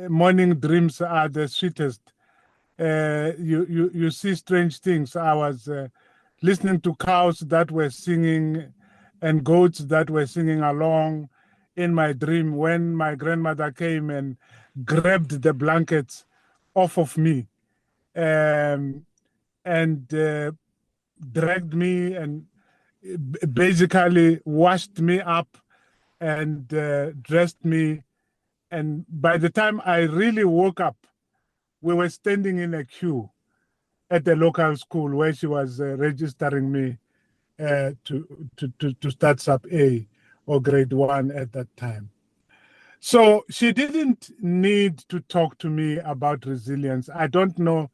F: morning dreams are the sweetest. You see strange things. I was listening to cows that were singing and goats that were singing along in my dream when my grandmother came and grabbed the blankets off of me and dragged me and basically washed me up and dressed me. And by the time I really woke up, we were standing in a queue at the local school where she was registering me to start sub A or grade 1 at that time. So she didn't need to talk to me about resilience. I don't know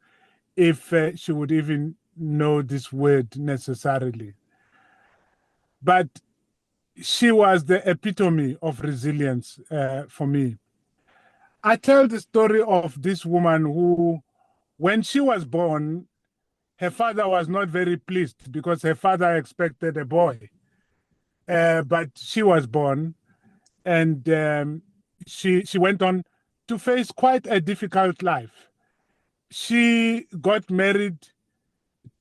F: if she would even know this word necessarily. But she was the epitome of resilience for me. I tell the story of this woman who, when she was born, her father was not very pleased because her father expected a boy. But she was born, and she went on to face quite a difficult life. She got married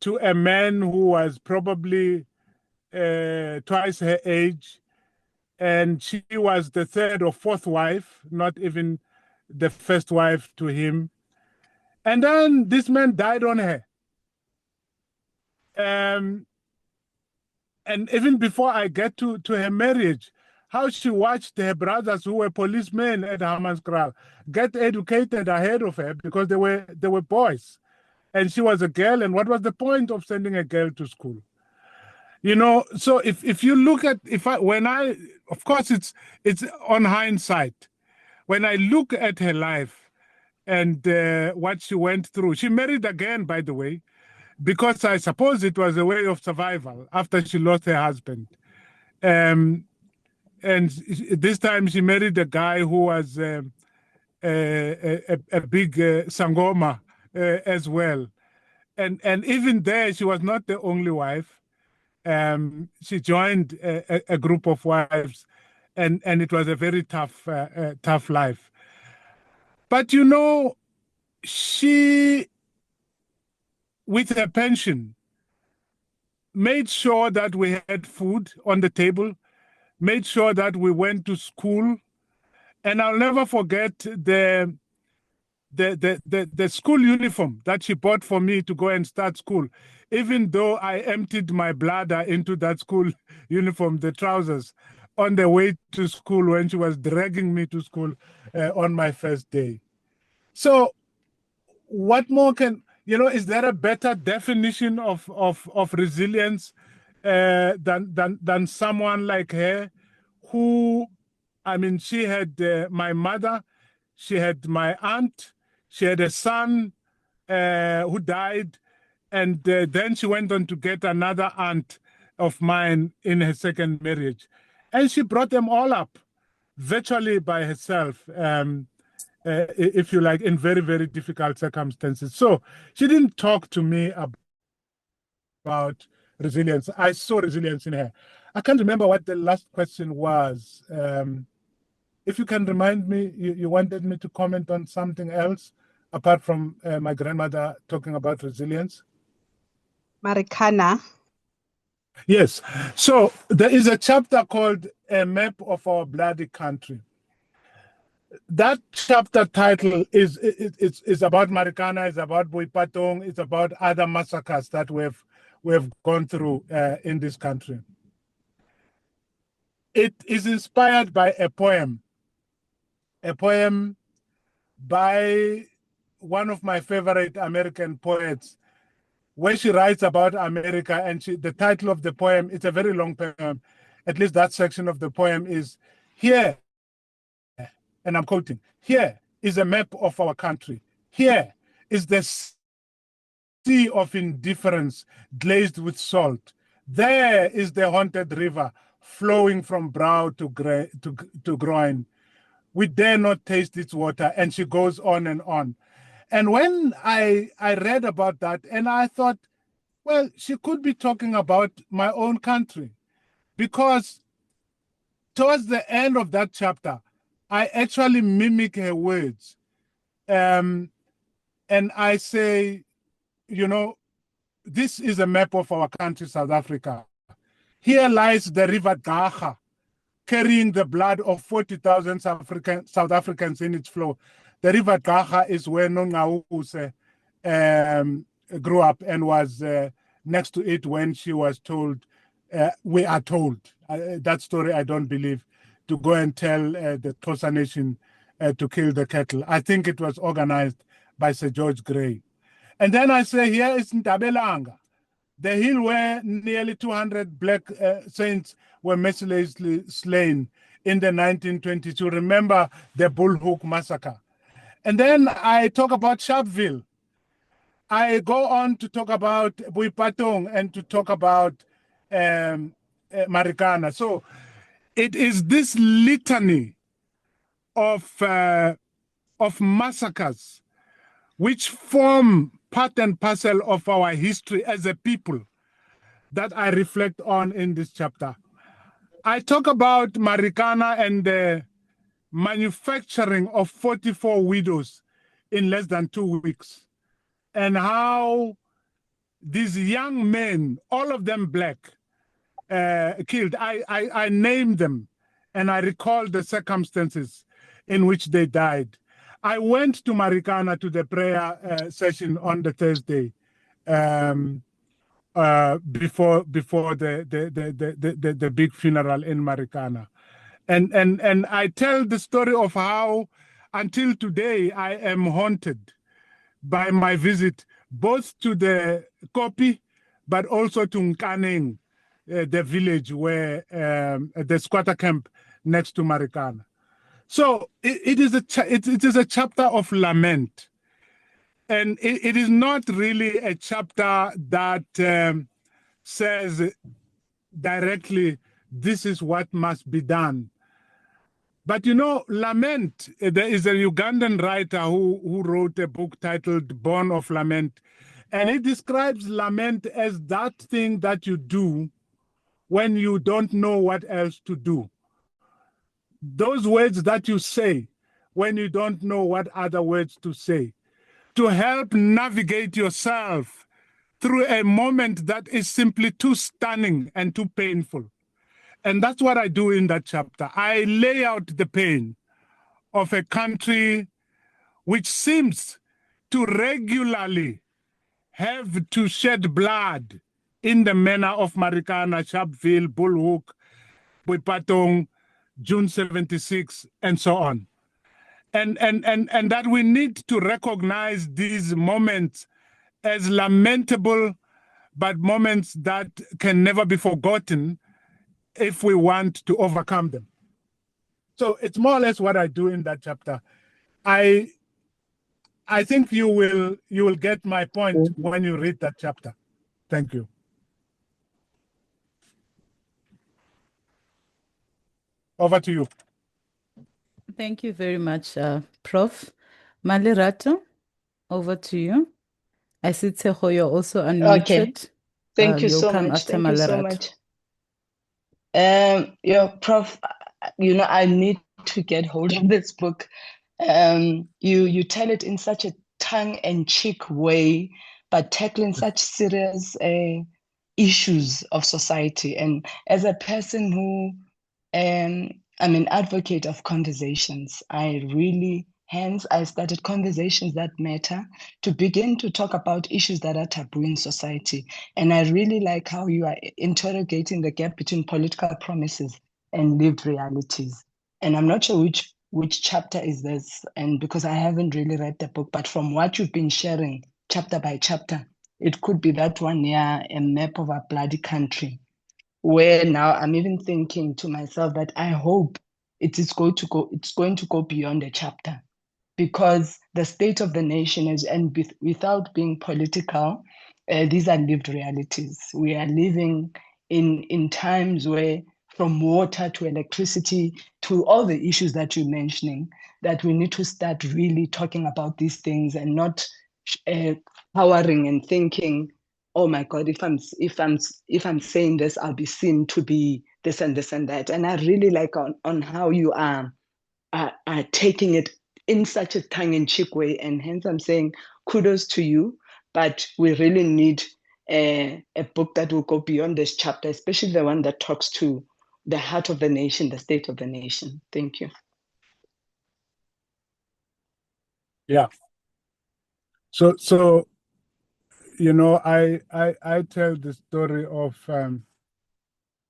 F: to a man who was probably twice her age, and she was the third or fourth wife, not even the first wife to him. And then this man died on her. And even before I get to her marriage, how she watched her brothers who were policemen at Hammanskraal get educated ahead of her because they were boys. And she was a girl, and what was the point of sending a girl to school? So if you look at of course it's on hindsight. When I look at her life and what she went through, she married again, by the way, because I suppose it was a way of survival after she lost her husband. And this time she married a guy who was a big Sangoma as well. And even there, she was not the only wife. She joined a group of wives, and it was a very tough life. But she, with her pension, made sure that we had food on the table, made sure that we went to school, and I'll never forget the school uniform that she bought for me to go and start school. Even though I emptied my bladder into that school uniform, the trousers, on the way to school when she was dragging me to school on my first day. So what more is there a better definition of resilience than someone like her who, she had my mother, she had my aunt, she had a son who died, and then she went on to get another aunt of mine in her second marriage. And she brought them all up virtually by herself, if you like, in very, very difficult circumstances. So she didn't talk to me about resilience. I saw resilience in her. I can't remember what the last question was. If you can remind me, you wanted me to comment on something else apart from my grandmother talking about resilience?
G: Marikana.
F: Yes. So there is a chapter called A Map of Our Bloody Country. That chapter title is about Marikana, it's about Boipatong, it's about other massacres that we've gone through in this country. It is inspired by a poem by one of my favorite American poets, where she writes about America, and the title of the poem, it's a very long poem, at least that section of the poem is, "Here," and I'm quoting, "Here is a map of our country. Here is the sea of indifference glazed with salt. There is the haunted river flowing from brow to groin. We dare not taste its water," and she goes on and on. And when I read about that, and I thought, well, she could be talking about my own country, because towards the end of that chapter, I actually mimic her words. And I say, you know, this is a map of our country, South Africa. Here lies the river Gaga, carrying the blood of 40,000 South Africans in its flow. The river Gaga is where Nongawuse grew up and was next to it when she was told, we are told, that story I don't believe, to go and tell the Xhosa nation to kill the cattle. I think it was organized by Sir George Grey. And then I say, here is Ntabelanga, the hill where nearly 200 black saints were mercilessly slain in the 1922. Remember the Bullhook massacre. And then I talk about Sharpeville. I go on to talk about Boipatong and to talk about Marikana. So it is this litany of massacres which form part and parcel of our history as a people that I reflect on in this chapter. I talk about Marikana and the manufacturing of 44 widows in less than 2 weeks, and these young men, all of them black, killed. I named them and I recall the circumstances in which they died. I went to Marikana to the prayer session on the Thursday before the big funeral in Marikana. And I tell the story of how until today I am haunted by my visit both to the Kopi but also to Nkaneng, the village where the squatter camp next to Marikana. So it is a chapter of lament, and it is not really a chapter that says directly this is what must be done. But you know, lament, there is a Ugandan writer who wrote a book titled Born of Lament, and he describes lament as that thing that you do when you don't know what else to do. Those words that you say when you don't know what other words to say, to help navigate yourself through a moment that is simply too stunning and too painful. And that's what I do in that chapter. I lay out the pain of a country which seems to regularly have to shed blood in the manner of Marikana, Sharpeville, Bullhook, Boipatong, June 76, and so on. And that we need to recognize these moments as lamentable, but moments that can never be forgotten if we want to overcome them. So it's more or less what I do in that chapter. I think you will get my point when you read that chapter. Thank you. Over to you.
A: Thank you very much, Prof. Malerato, over to you. I see Tseho, you're also unmuted.
B: Okay. Thank you
A: You'll
B: so
A: come
B: much.
A: after
B: Thank you so
A: Malerato.
B: much. Prof, you know, I need to get hold of this book. You tell it in such a tongue-in-cheek way, but tackling such serious issues of society. And as a person who I'm an advocate of conversations, hence I started Conversations That Matter to begin to talk about issues that are taboo in society. And I really like how you are interrogating the gap between political promises and lived realities. And I'm not sure which chapter is this, and because I haven't really read the book, but from what you've been sharing chapter by chapter, it could be that one, yeah, a map of our bloody country, where now I'm even thinking to myself that I hope it's going to go beyond a chapter, because the state of the nation is, and without being political, these are lived realities. We are living in times where from water to electricity to all the issues that you're mentioning, that we need to start really talking about these things and not powering and thinking, oh my God, if I'm saying this, I'll be seen to be this and this and that. And I really like on how you are taking it in such a tongue-in-cheek way. And hence I'm saying kudos to you, but we really need a book that will go beyond this chapter, especially the one that talks to the heart of the nation, the state of the nation. Thank you.
F: Yeah. So you know, I tell the story of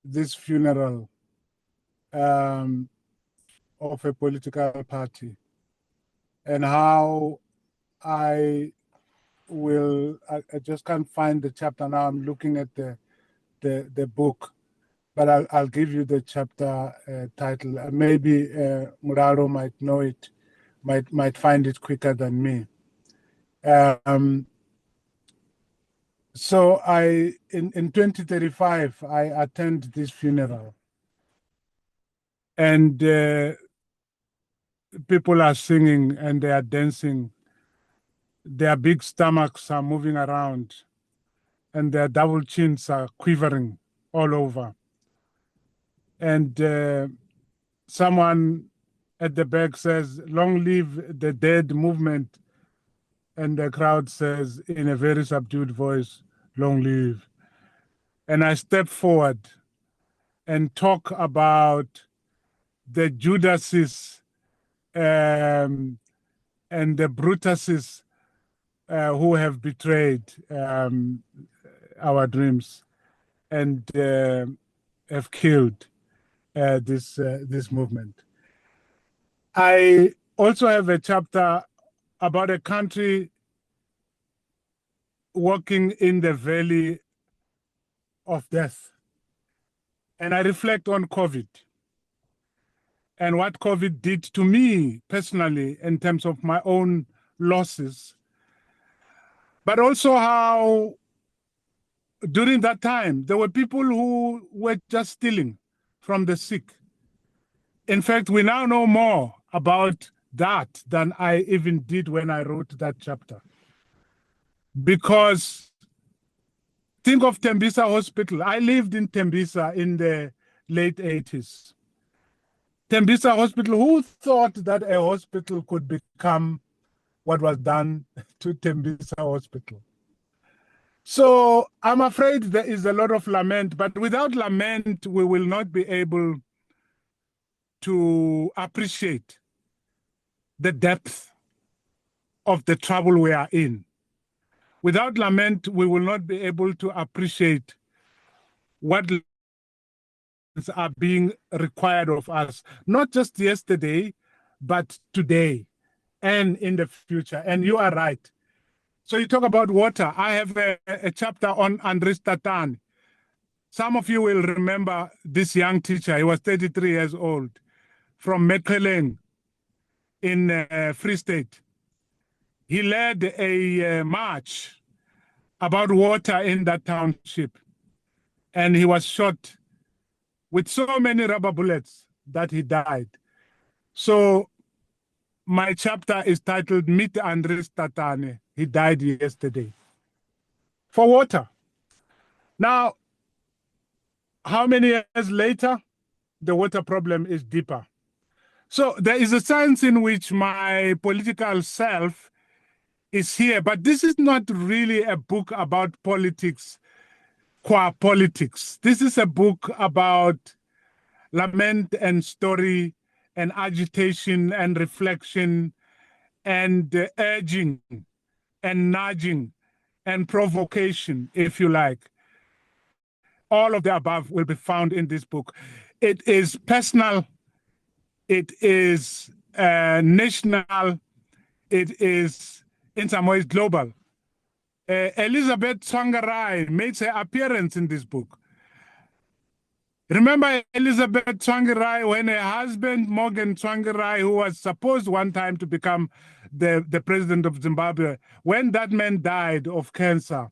F: this funeral of a political party and how I just can't find the chapter now. I'm looking at the book, but I'll give you the chapter title. Maybe Muraro might know it, might find it quicker than me. So in 2035, I attend this funeral, and people are singing and they are dancing. Their big stomachs are moving around, and their double chins are quivering all over. And someone at the back says, "Long live the dead movement." And the crowd says in a very subdued voice, "Long live." And I step forward and talk about the Judases and the Brutuses who have betrayed our dreams and have killed this movement. I also have a chapter about a country walking in the valley of death. And I reflect on COVID and what COVID did to me personally in terms of my own losses, but also how during that time, there were people who were just stealing from the sick. In fact, we now know more about that than I even did when I wrote that chapter. Because think of Tembisa Hospital. I lived in Tembisa in the late 80s. Tembisa Hospital, who thought that a hospital could become what was done to Tembisa Hospital? So I'm afraid there is a lot of lament, but without lament, we will not be able to appreciate the depth of the trouble we are in. Without lament, we will not be able to appreciate what are being required of us, not just yesterday, but today and in the future. And you are right. So you talk about water. I have a chapter on Andres Tatan. Some of you will remember this young teacher. He was 33 years old from Mekheleng in Free State. He led a march about water in that township. And he was shot with so many rubber bullets that he died. So my chapter is titled Meet Andres Tatane. He died yesterday. For water. Now, how many years later? The water problem is deeper. So there is a sense in which my political self is here, but this is not really a book about politics, qua politics. This is a book about lament and story and agitation and reflection and urging and nudging and provocation, if you like. All of the above will be found in this book. It is personal, it is national, it is in some ways global. Elizabeth Tsvangirai makes her appearance in this book. Remember Elizabeth Tsvangirai when her husband, Morgan Tsvangirai, who was supposed one time to become the president of Zimbabwe, when that man died of cancer,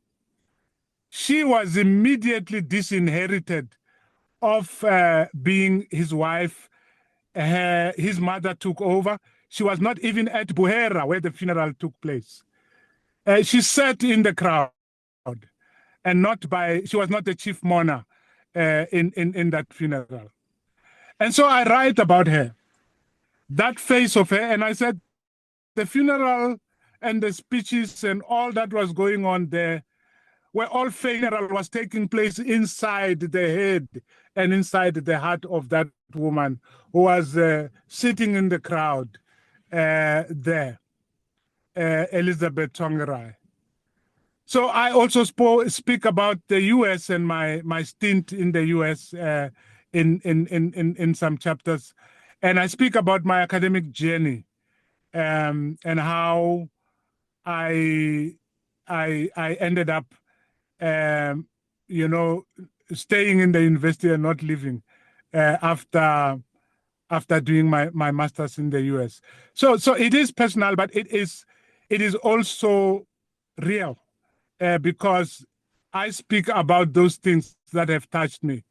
F: she was immediately disinherited of being his wife, his mother took over. She was not even at Buhera, where the funeral took place. She sat in the crowd, and she was not the chief mourner in that funeral. And so I write about her, that face of her, and I said, the funeral and the speeches and all that was going on there, where all funeral was taking place inside the head and inside the heart of that woman who was sitting in the crowd there, Elizabeth Tongerai. So I also speak about the U.S. and my stint in the U.S. In some chapters, and I speak about my academic journey and how I ended up, staying in the university and not leaving after doing my master's in the US. So it is personal, but it is also real because I speak about those things that have touched me.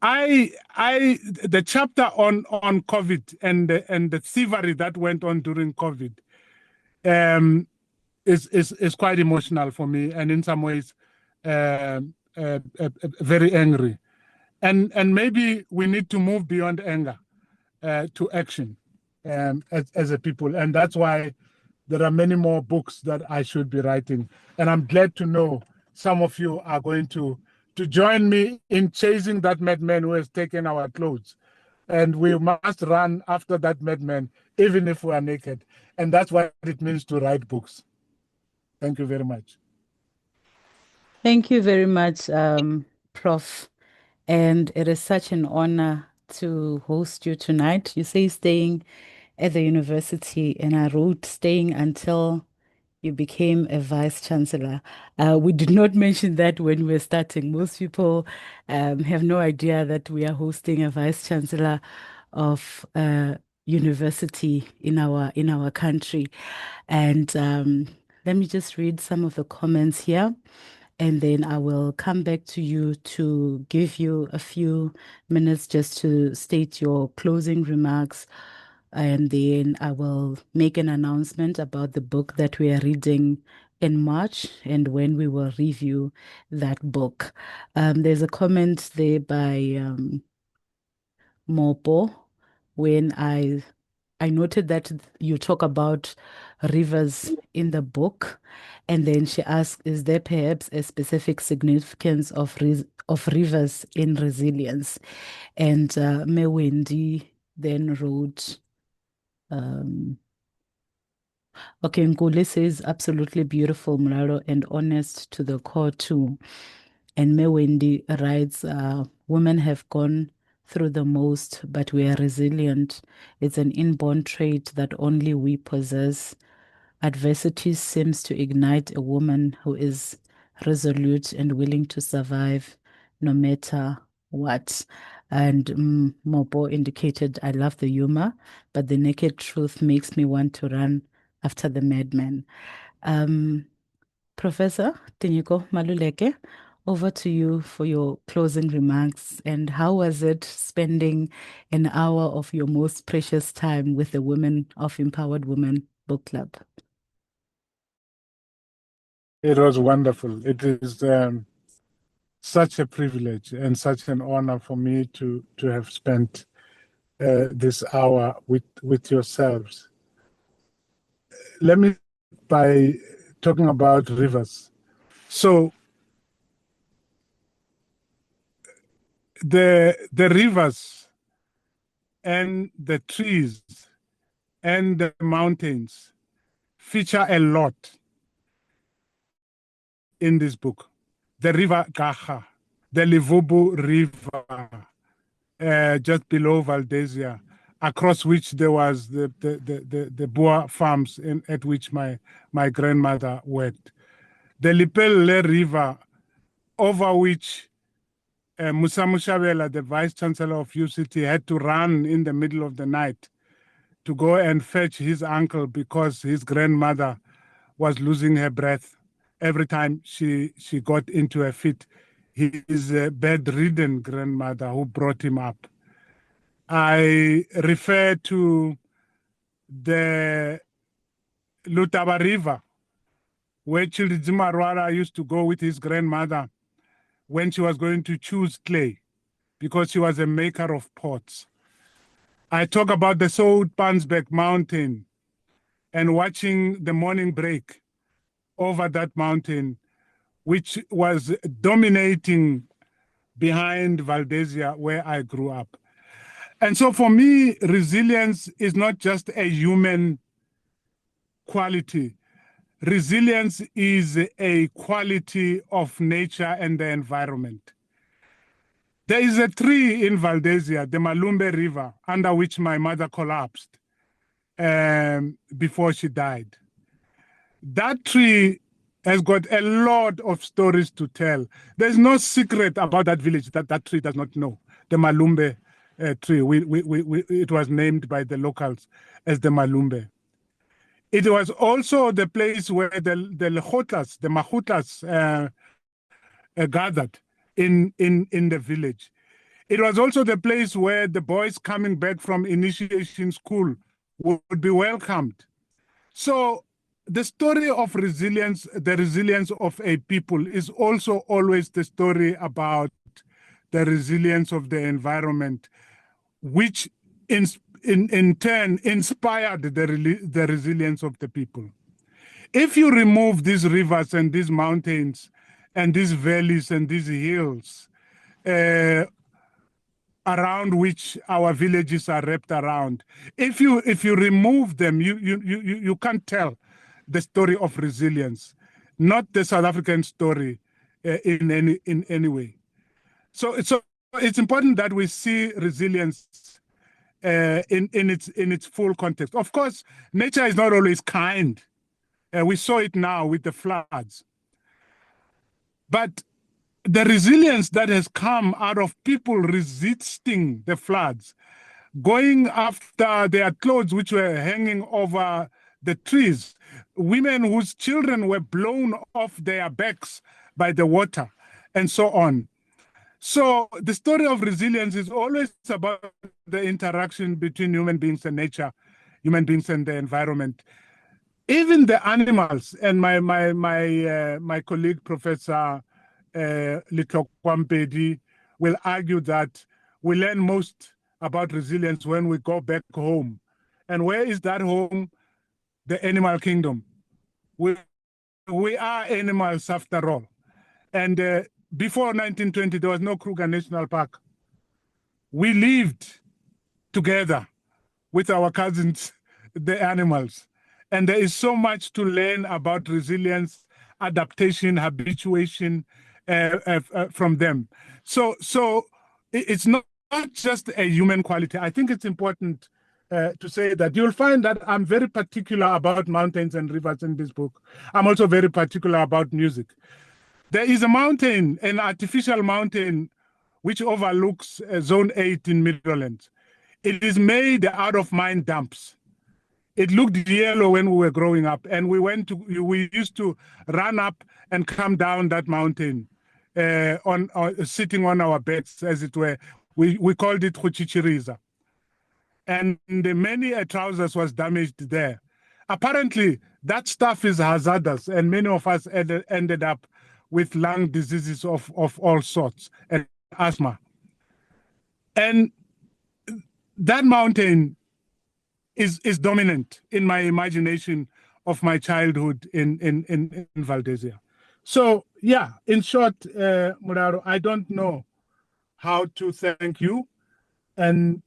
F: The chapter on COVID and the thievery that went on during COVID is quite emotional for me, and in some ways very angry. And maybe we need to move beyond anger to action as a people, and that's why there are many more books that I should be writing. And I'm glad to know some of you are going to join me in chasing that madman who has taken our clothes. And we must run after that madman, even if we are naked. And that's what it means to write books. Thank you very much.
A: Thank you very much, Prof. And it is such an honor to host you tonight. You say staying at the university, and I wrote staying until you became a vice chancellor. We did not mention that when we were starting. Most people have no idea that we are hosting a vice chancellor of university in our country. And let me just read some of the comments here. And then I will come back to you to give you a few minutes just to state your closing remarks. And then I will make an announcement about the book that we are reading in March and when we will review that book. There's a comment there by Mopo when I noted that you talk about rivers in the book, and then she asked, "Is there perhaps a specific significance of rivers in resilience?" And Mewendi then wrote, "Okay, Nkule says absolutely beautiful, Mlalo, and honest to the core too." And Mewendi writes, "Women have gone through the most, but we are resilient. It's an inborn trait that only we possess. Adversity seems to ignite a woman who is resolute and willing to survive no matter what." And Mopo indicated, "I love the humor, but the naked truth makes me want to run after the madman." Professor Tinyiko Maluleke, over to you for your closing remarks. And how was it spending an hour of your most precious time with the Women of Empowered Women Book Club?
F: It was wonderful. It is such a privilege and such an honor for me to have spent this hour with yourselves. Let me by talking about rivers. So the rivers and the trees and the mountains feature a lot in this book. The river Gaha, the Livubu River, just below Valdezia, across which there was the Boer farms at which my grandmother worked. The Lipelle River, over which Musa Mushabela, the Vice Chancellor of UCT, had to run in the middle of the night to go and fetch his uncle because his grandmother was losing her breath every time she got into a fit. his bedridden grandmother who brought him up. I refer to the Lutaba River, where Childzima Rwara used to go with his grandmother when she was going to choose clay, because she was a maker of pots. I talk about the Soutpansberg Mountain and watching the morning break over that mountain, which was dominating behind Valdesia, where I grew up. And so for me, resilience is not just a human quality. Resilience is a quality of nature and the environment. There is a tree in Valdesia, the Malumbe River, under which my mother collapsed before she died. That tree has got a lot of stories to tell. There's no secret about that village that that tree does not know. The Malumbe tree, it was named by the locals as the Malumbe. It was also the place where the Mahutas gathered in the village. It was also the place where the boys coming back from initiation school would be welcomed. So the story of resilience, the resilience of a people, is also always the story about the resilience of the environment, which in turn inspired the resilience of the people. If you remove these rivers and these mountains and these valleys and these hills around which our villages are wrapped around, if you remove them, you can't tell the story of resilience, not the South African story in any way. So it's important that we see resilience in its full context. Of course, nature is not always kind. We saw it now with the floods. But the resilience that has come out of people resisting the floods, going after their clothes which were hanging over the trees, women whose children were blown off their backs by the water, and so on. So the story of resilience is always about the interaction between human beings and nature, human beings and the environment. Even the animals, and my colleague, Professor Litokwampedi, will argue that we learn most about resilience when we go back home. And where is that home? The animal kingdom. We are animals after all. And before 1920, there was no Kruger National Park. We lived together with our cousins, the animals. And there is so much to learn about resilience, adaptation, habituation from them. So it's not just a human quality. I think it's important to say that you'll find that I'm very particular about mountains and rivers in this book. I'm also very particular about music. There is a mountain, an artificial mountain, which overlooks Zone 8 in Midlands. It is made out of mine dumps. It looked yellow when we were growing up, and we used to run up and come down that mountain, sitting on our beds, as it were. We called it Khuchichiriza. And many a trousers was damaged there. Apparently, that stuff is hazardous, and many of us ended up with lung diseases of all sorts and asthma. And that mountain is dominant in my imagination of my childhood in Valdesia. So yeah, in short, Muraro, I don't know how to thank you. And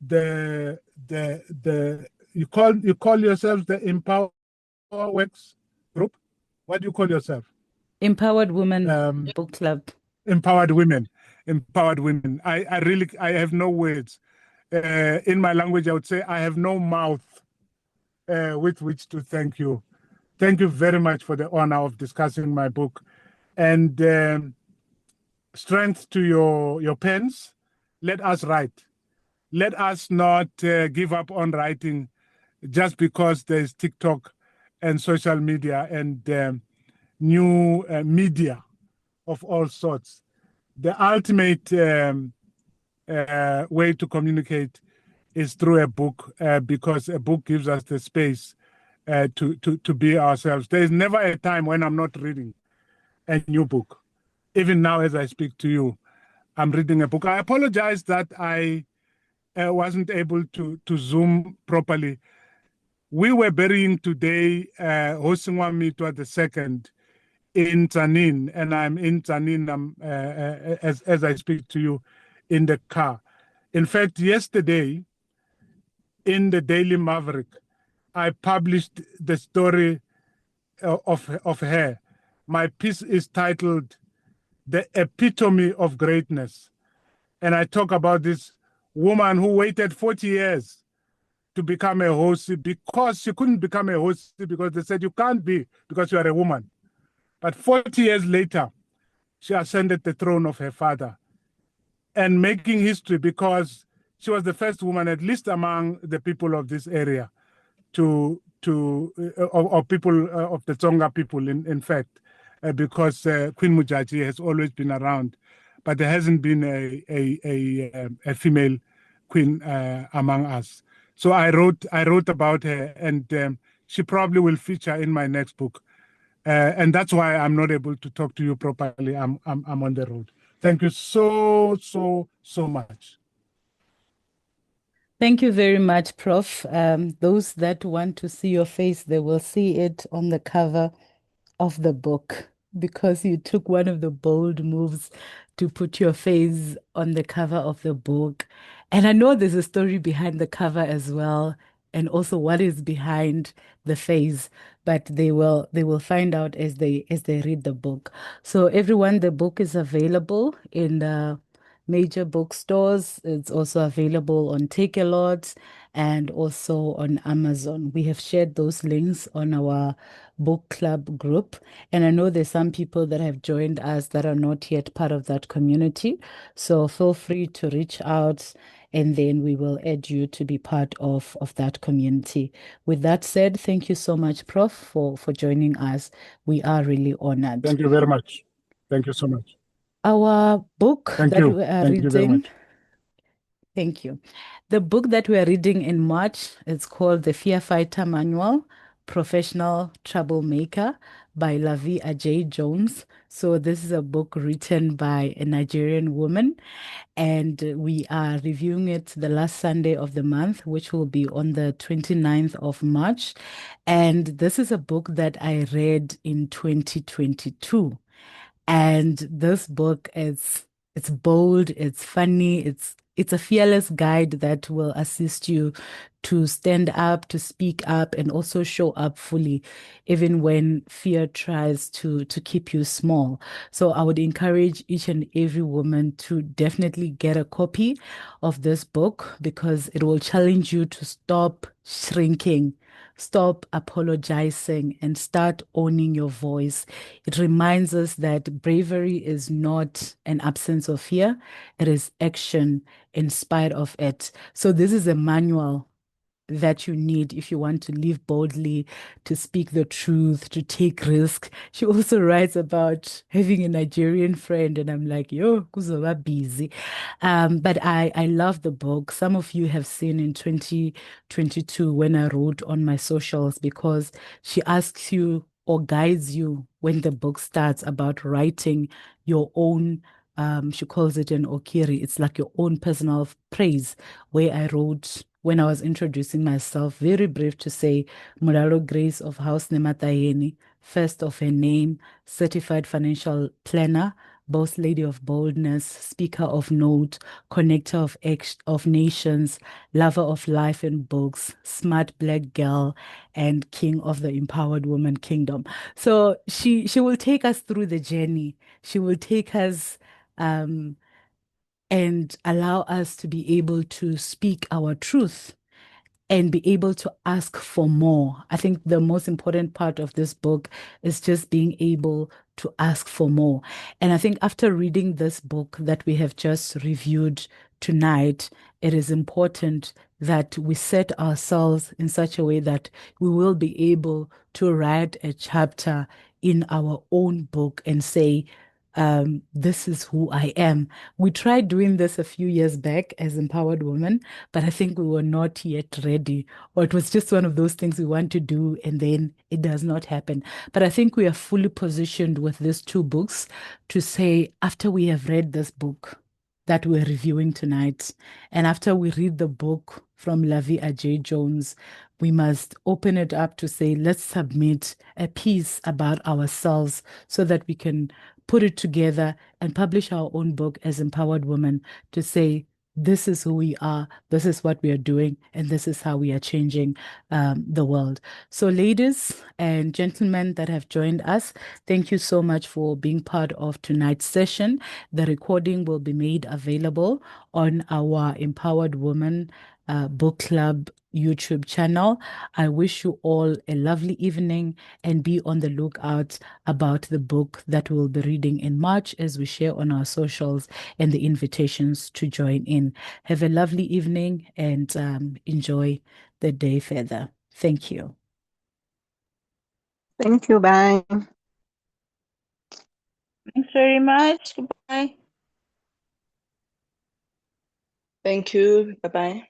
F: you call yourselves the ImPower'd group. What do you call yourself?
A: Empowered Women Book Club.
F: Empowered Women. Empowered Women. I have no words. In my language, I would say I have no mouth with which to thank you. Thank you very much for the honor of discussing my book, and strength to your pens. Let us write. Let us not give up on writing just because there's TikTok and social media and new media of all sorts the ultimate way to communicate is through a book, because a book gives us the space to be ourselves. There is never a time when I'm not reading a new book. Even now, as I speak to you, I'm reading a book. I apologize that I wasn't able to Zoom properly. We were burying today Hosingwa Mitwa II in Tanin, and I'm in Tanin as I speak to you in the car. In fact, yesterday in the Daily Maverick, I published the story of her. My piece is titled "The Epitome of Greatness," and I talk about this woman who waited 40 years to become a host because she couldn't become a host because they said you can't be because you are a woman. But 40 years later, she ascended the throne of her father and making history because she was the first woman, at least among the people of this area, of people of the Tsonga people, in fact, because Queen Mujaji has always been around, but there hasn't been a female queen among us. So I wrote about her, and she probably will feature in my next book, and that's why I'm not able to talk to you properly. I'm on the road. Thank you so much.
A: Thank you very much, Prof. Those that want to see your face, they will see it on the cover of the book because you took one of the bold moves to put your face on the cover of the book. And I know there's a story behind the cover as well, and also what is behind the face, but they will find out as they read the book. So everyone, the book is available in the major bookstores. It's also available on Takealot and also on Amazon. We have shared those links on our book club group. And I know there's some people that have joined us that are not yet part of that community. So feel free to reach out and then we will add you to be part of that community. With that said, thank you so much, Prof, for joining us. We are really honored.
F: Thank you very much. Thank you so much.
A: Our book
F: Thank
A: that
F: you.
A: we are
F: Thank you very
A: reading.
F: much.
A: Thank you. The book that we are reading in March is called The Fear Fighter Manual, Professional Troublemaker by Lavi Ajay Jones. So this is a book written by a Nigerian woman, and we are reviewing it the last Sunday of the month, which will be on the 29th of March. And this is a book that I read in 2022. And this book is it's bold, it's funny, it's a fearless guide that will assist you to stand up, to speak up, and also show up fully, even when fear tries to keep you small. So I would encourage each and every woman to definitely get a copy of this book because it will challenge you to stop shrinking. Stop apologizing and start owning your voice. It reminds us that bravery is not an absence of fear, it is action in spite of it. So, this is a manual that you need if you want to live boldly, to speak the truth, to take risk. She also writes about having a Nigerian friend, and I'm like, yo, kuzoba busy. But I love the book. Some of you have seen in 2022 when I wrote on my socials because she asks you or guides you when the book starts about writing your own. She calls it an okiri. It's like your own personal praise, where I wrote when I was introducing myself, very brief to say, Muralo Grace of House Nematayeni, first of her name, certified financial planner, boss lady of boldness, speaker of note, connector of nations, lover of life and books, smart black girl, and king of the empowered woman kingdom. So she will take us through the journey. She will take us and allow us to be able to speak our truth and be able to ask for more. I think the most important part of this book is just being able to ask for more. And I think after reading this book that we have just reviewed tonight, it is important that we set ourselves in such a way that we will be able to write a chapter in our own book and say, this is who I am. We tried doing this a few years back as empowered women, but I think we were not yet ready, or it was just one of those things we want to do and then it does not happen. But I think we are fully positioned with these two books to say, after we have read this book that we're reviewing tonight, and after we read the book from Lavi Ajay Jones, we must open it up to say, let's submit a piece about ourselves so that we can put it together and publish our own book as empowered women to say, this is who we are, this is what we are doing, and this is how we are changing the world. So, ladies and gentlemen that have joined us, thank you so much for being part of tonight's session. The recording will be made available on our Empowered Women Book Club YouTube channel. I wish you all a lovely evening and be on the lookout about the book that we'll be reading in March as we share on our socials and the invitations to join in. Have a lovely evening and enjoy the day further. Thank you.
E: Thank you. Bye.
G: Thanks very much. Goodbye.
B: Thank you. Bye-bye.